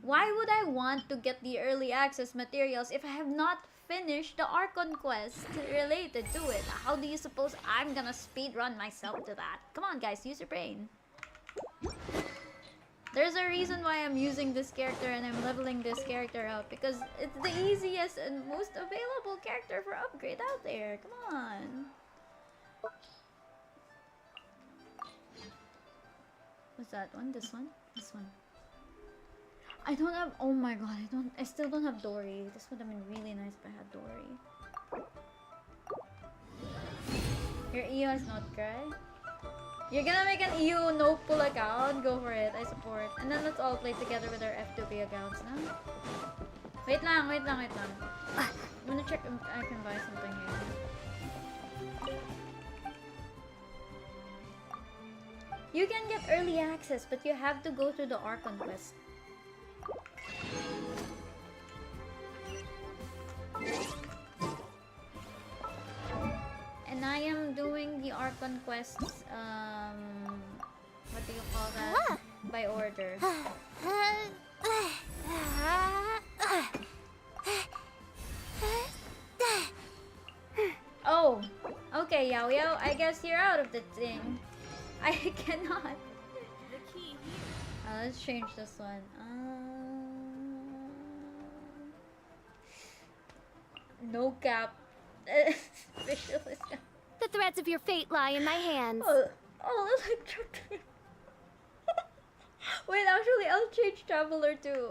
Why would I want to get the early access materials if I have not finished the Archon quest related to it? How do you suppose I'm gonna speedrun myself to that? Come on guys, use your brain. There's a reason why I'm using this character and I'm leveling this character out, because it's the easiest and most available character for upgrade out there. Come on. What's that one? This one? This one. I don't have, oh my god, I still don't have Dory. This would have been really nice if I had Dory. Your EU has not cry. You're gonna make an EU no pull account? Go for it, I support. And then let's all play together with our F2P accounts now. Wait lang. I'm gonna check if I can buy something here. You can get early access, but you have to go through the Archon quest. And I am doing the Archon quests, what do you call that? By order. Oh, okay, Yao Yao, I guess you're out of the thing. I cannot. Let's change this one. No cap. Specialist. The threads of your fate lie in my hands. Oh, electric. Wait, actually, I'll change Traveler too.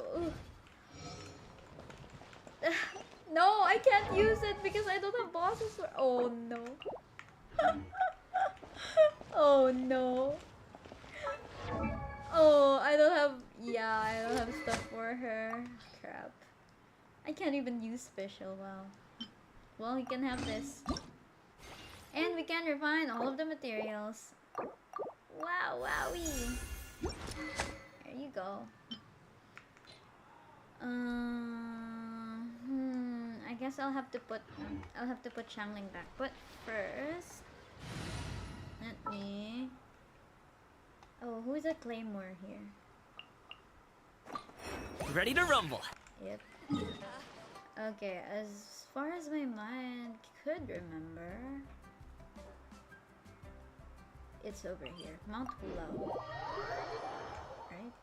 No, I can't use it because I don't have bosses. Oh no. Oh no. Oh, I don't have. Yeah, I don't have stuff for her. Crap. I can't even use special. Wow. Well, you can have this. And we can refine all of the materials. Wow, wowie. There you go. I guess I'll have to put Changling back. But first, let me. Oh, who's a claymore here? Ready to rumble. Yep. Okay, as far as my mind could remember, it's over here, Mount Hula. Right?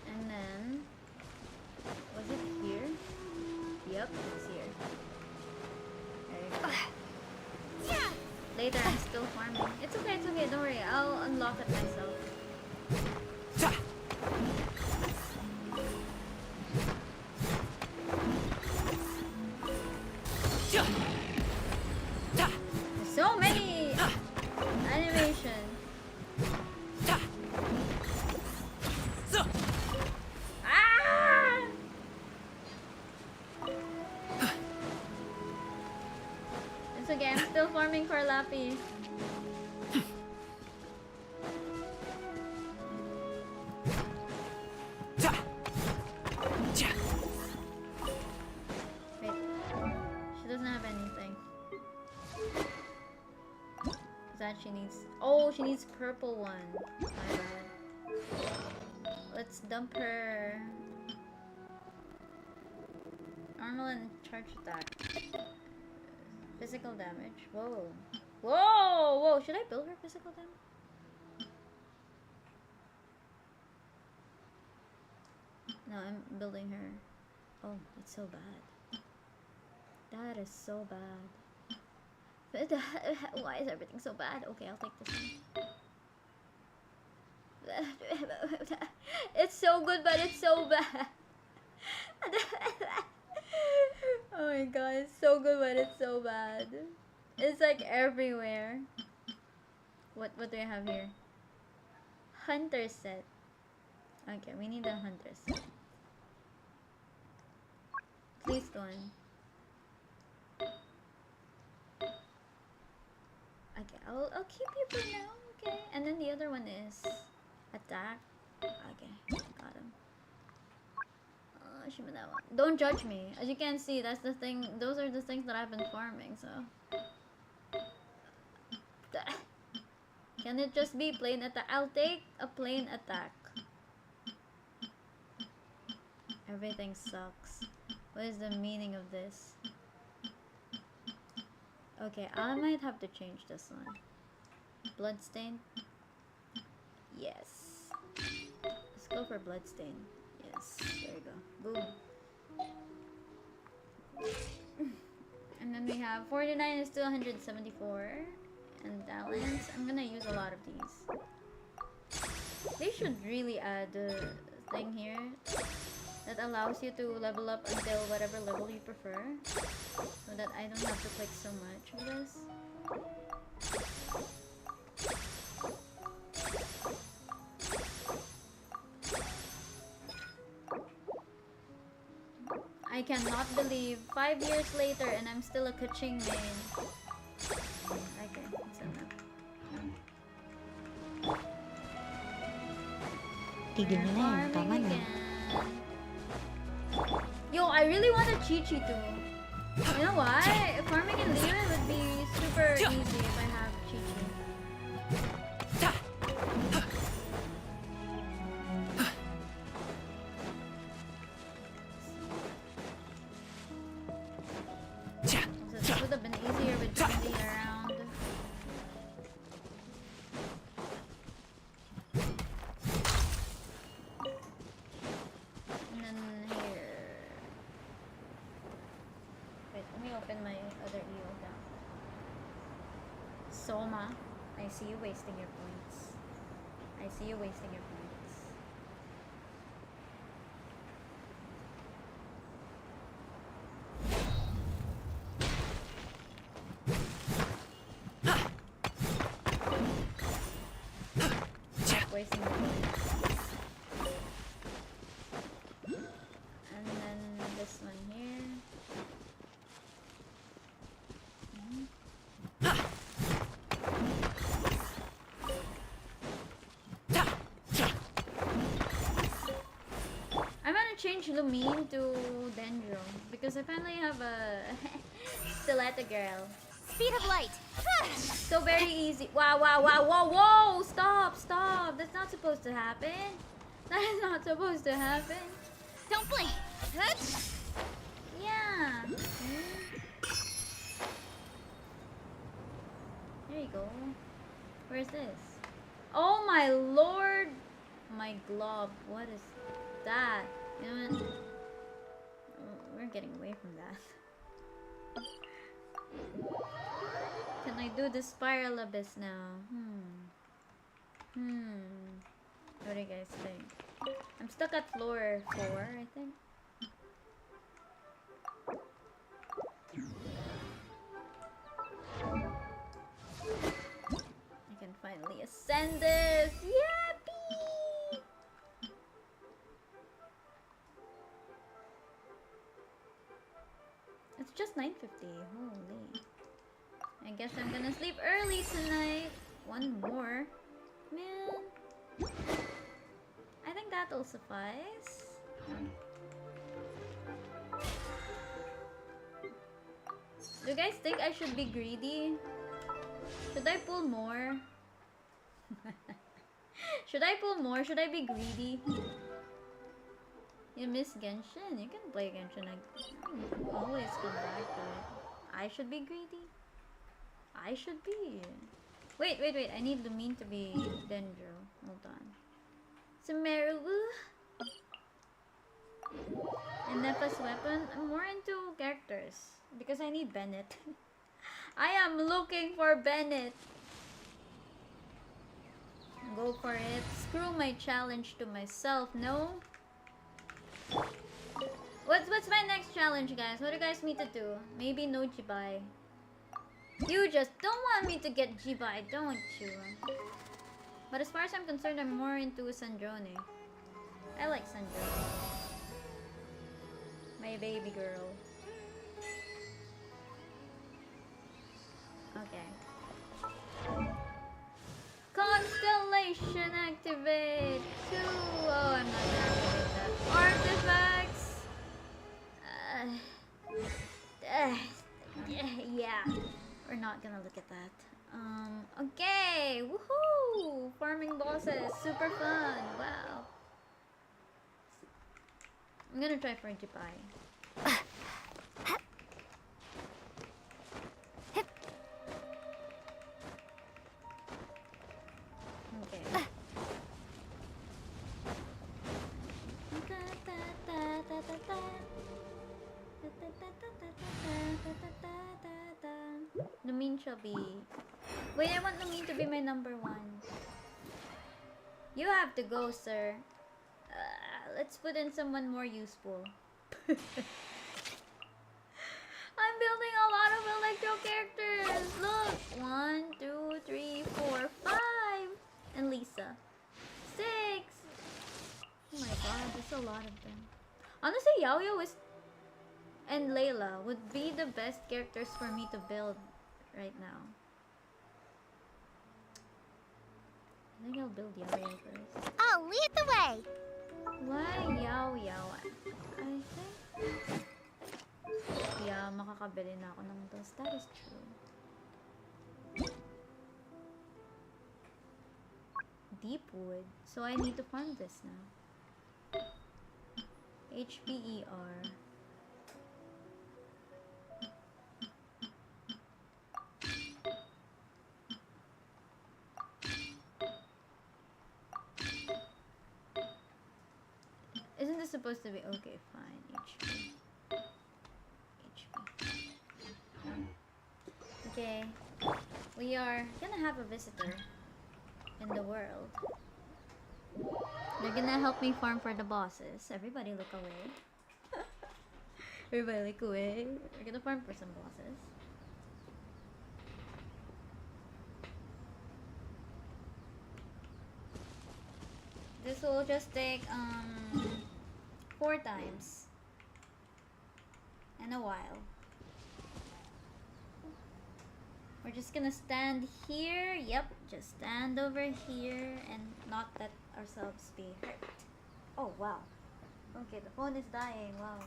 And then, was it here? Yep, it's here. There you go. Later, I'm still farming. It's okay, don't worry. I'll unlock it myself. There's so many animation. Ah! It's okay, I'm still farming for Lappy. Wait, she doesn't have anything. That she needs. Oh, she needs purple one. My bad. Let's dump her. Normal and charge attack. Physical damage. Whoa. Whoa! Whoa! Should I build her physical damage? No, I'm building her. Oh, it's so bad. That is so bad. Why is everything so bad? Okay, I'll take this one. It's so good, but it's so bad. Oh my god, it's so good, but it's so bad. It's like everywhere. What do I have here? Hunter set. Okay, we need a hunter set. Please one. Okay, I'll keep you for now, okay? And then the other one is attack. Okay, got him. Shimenawa. Don't judge me. As you can see, that's the thing. Those are the things that I've been farming, so. Can it just be plain attack? I'll take a plain attack. Everything sucks. What is the meaning of this? Okay, I might have to change this one. Bloodstain? Yes. Let's go for Bloodstain. Yes, there you go. Boom. And then we have 49 is still 174. And balance. I'm gonna use a lot of these. They should really add a thing here that allows you to level up until whatever level you prefer, so that I don't have to click so much of this. I cannot believe 5 years later and I'm still a Kaching main. Okay, that's enough. Tigil nyo na yun, tama na. Yo, I really want a Chi-Chi too. You know why? Farming in Liyue would be super easy if I have Chi-Chi. This would have been easier with Bundy around. open my other EO down. Soma, I see you wasting your points. I see you wasting your points. Wasting your points. And then this one here. I'm gonna change Lumine to Dendro because I finally have a Stiletto girl. Speed of light. So very easy. Wow, wow, wow, whoa, whoa! Stop, stop! That's not supposed to happen. That is not supposed to happen. Don't blink. Yeah. There you go. Where's this? Oh my lord! My glove. What is that? You know what? We're getting away from that. Can I do the spiral abyss now? What do you guys think? I'm stuck at floor 4, I think. I can finally ascend this! Yippee! It's just 9:50. Holy. I guess I'm gonna sleep early tonight. One more. Man. I think that'll suffice. Do you guys think I should be greedy? Should I pull more? Should I pull more? Should I be greedy? You miss Genshin? You can play Genshin. I can always come back to it. I should be greedy? I should be. Wait. I need Lumine to be Dendro. Hold on. Sumeru. And Nepha's weapon. I'm more into characters. Because I need Bennett. I am looking for Bennett. Go for it. Screw my challenge to myself. No? What's my next challenge, guys? What do you guys need to do? Maybe no Jibai. You just don't want me to get Jibai, don't you? But as far as I'm concerned, I'm more into Sandrone. I like Sandrone. My baby girl. Okay. Constellation activate! 2! Oh, I'm not gonna activate that. Artifacts! Yeah. We're not gonna look at that. Okay! Woohoo! Farming bosses! Super fun! Wow. I'm gonna try for Jibai. Okay. Lumine shall be... Wait, I want Lumine to be my number 1. You have to go, sir. Let's put in someone more useful. I'm building a lot of electro characters. Look, 1, 2, 3, 4, 5, and Lisa. 6. Oh my god, there's a lot of them. Honestly, Yaoyo is and Layla would be the best characters for me to build right now. I think I'll build Yaoyo first. I'll lead the way. Why Yaoyo? I think... Yeah, makakabili na ako ng dos. That is true. Deep wood. So I need to farm this now. HPER. Isn't this supposed to be okay? Fine. HP. Okay. We are gonna have a visitor in the world. They're gonna help me farm for the bosses. Everybody look away. Everybody look away. We're gonna farm for some bosses. This will just take 4 times in a while. We're just gonna stand here. Yep, just stand over here and not let ourselves be hurt. Oh wow. Okay, the phone is dying. Wow.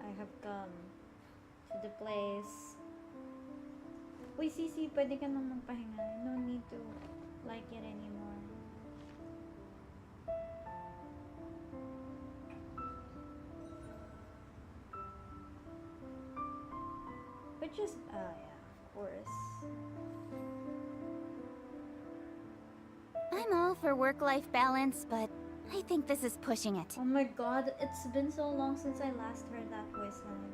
I have come to the place. Uy, Sisi, pwede ka nang magpahinga. No need to like it anymore. But just, yeah, of course. I'm all for work-life balance, but I think this is pushing it. Oh my god, it's been so long since I last heard that voice line.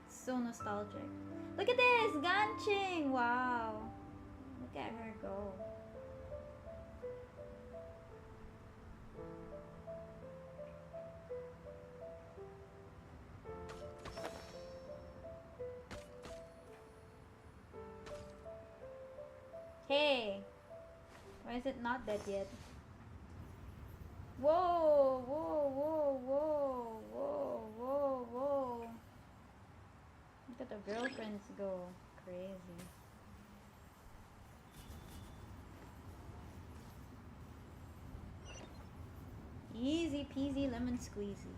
It's so nostalgic. Look at this! Ganching! Wow. Look at her go. Hey! Why is it not dead yet? Whoa, whoa, whoa, whoa, whoa, whoa, whoa. Look at the girlfriends go crazy. Easy peasy lemon squeezy.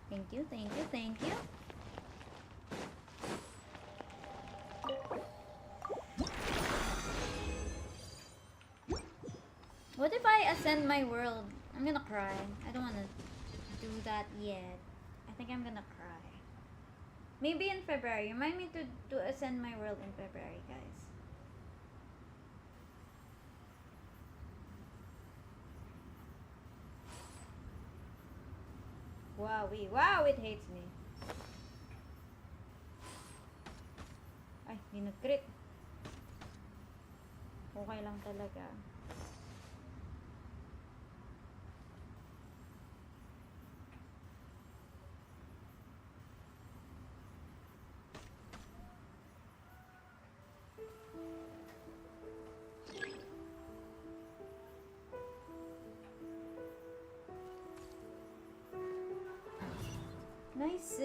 Thank you, thank you, thank you. What if I ascend my world? I'm gonna cry. I don't wanna do that yet. I think I'm gonna cry. Maybe in February. Remind me to ascend my world in February, guys. Wow, it hates me. Ay, hindi nag-crit. Okay lang talaga. Nice.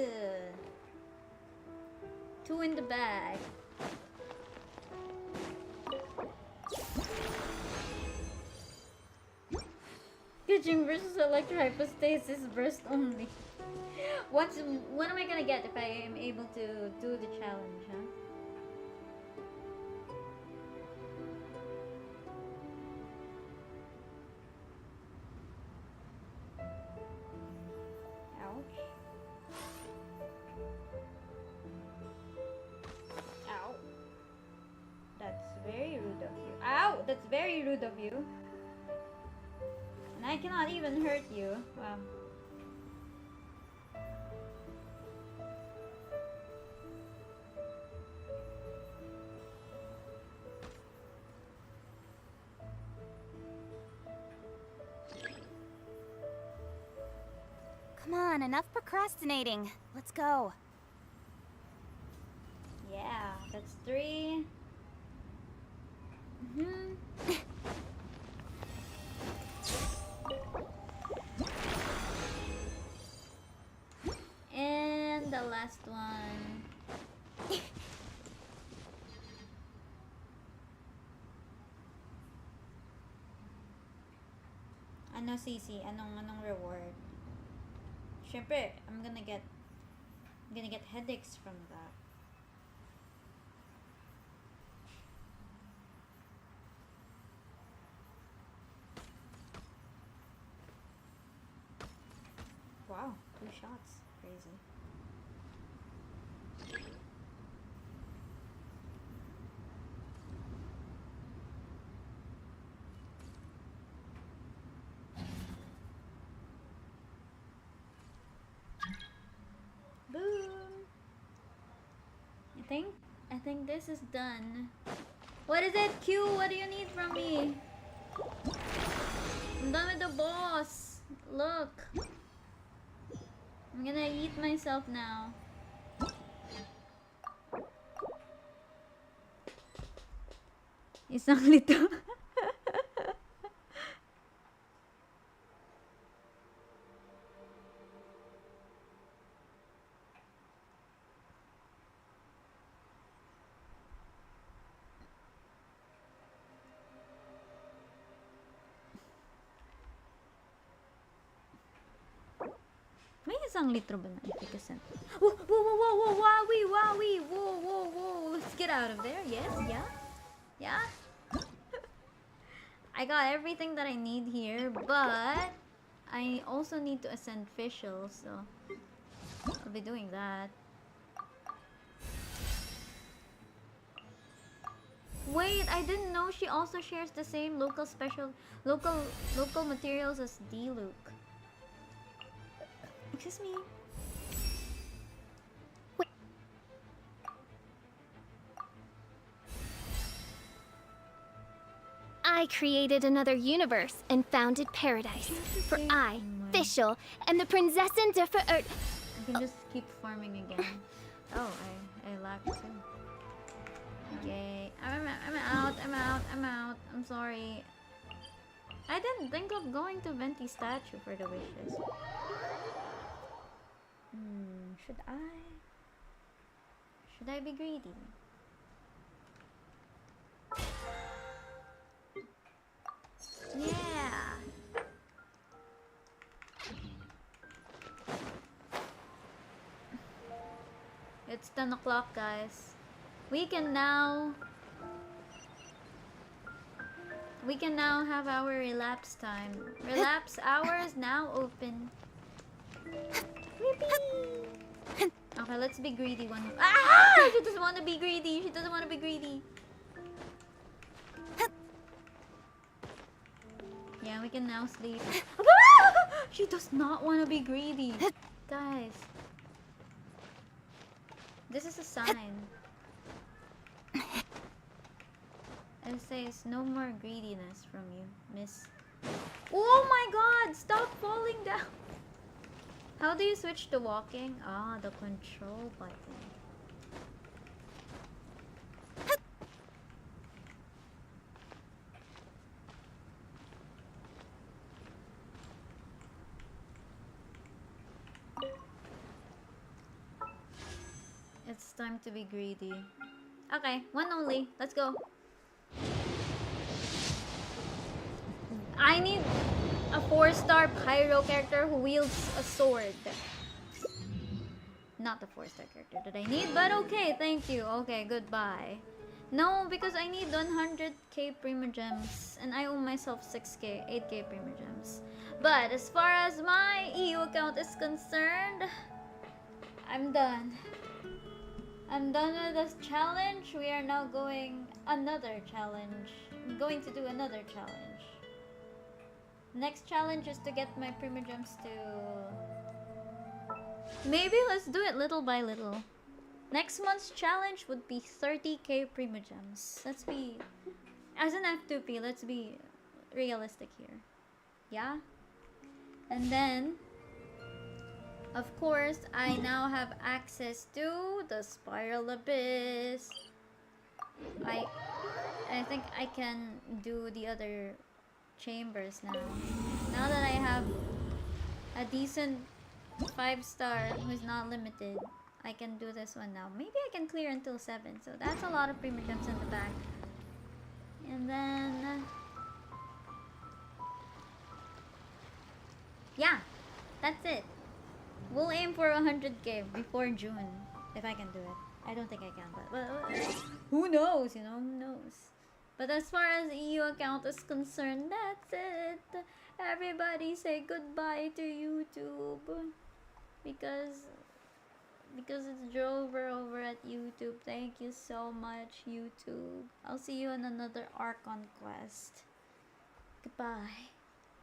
2 in the bag. Pitching versus electrohypostasis burst only. What am I gonna get if I am able to do the challenge, huh? Ouch. Ow. That's very rude of you. Ow! That's very rude of you. And I cannot even hurt you. Wow. Come on, enough procrastinating. Let's go. Yeah, that's 3. And the last one. Ano, Sisi? Anong reward? Syempre, I'm gonna get headaches from that. shots. Crazy. Boom. I think this is done. What is it, Q? What do you need from me? I'm done with the boss. Look. I'm gonna eat myself now. Isang lito. May isang litro ba na efficacy? Whoa, whoa, whoa, whoa, whoa, wowie, wowie, whoa, whoa, whoa. Let's get out of there. Yes, yeah, yeah. I got everything that I need here, but I also need to ascend Fischl, so I'll be doing that. Wait, I didn't know she also shares the same local materials as D-Luke. Excuse me. I created another universe and founded paradise. For I, Fischl, and the Prinzessin der Verirrten. I can just keep farming again. Oh, I lagged too. Okay, I'm out. I'm sorry. I didn't think of going to Venti statue for the wishes. Should I? Should I be greedy? Yeah. It's 10 o'clock, guys. We can now have our relapse time. Relapse hour is now open. Okay, let's be greedy one. Ah! She doesn't want to be greedy. She doesn't want to be greedy. Yeah, we can now sleep. She does not want to be greedy. Guys. This is a sign. It says no more greediness from you, miss. Oh my god! Stop falling down! How do you switch to walking? Ah, the control button. It's time to be greedy. Okay, one only. Let's go. I need a 4-star pyro character who wields a sword. Not the 4-star character that I need, but okay, thank you. Okay, goodbye. No, because I need 100k Primogems, and I owe myself 6k, 8k Primogems. But as far as my EU account is concerned, I'm done. I'm done with this challenge. We are now going another challenge. I'm going to do another challenge. Next challenge is to get my Primogems to... Maybe let's do it little by little. Next month's challenge would be 30k Primogems. Let's be... As an F2P, let's be realistic here. Yeah? And then... Of course, I now have access to the Spiral Abyss. I think I can do the other chambers now. Now that I have a decent 5-star who's not limited, I can do this one now. Maybe I can clear until 7, so that's a lot of Primogems in the back. And then... yeah, that's it. We'll aim for 100k before June, if I can do it. I don't think I can, but who knows, you know, who knows. But as far as EU account is concerned, that's it. Everybody say goodbye to YouTube. because it's Drover over at YouTube. Thank you so much, YouTube. I'll see you in another Archon quest. Goodbye.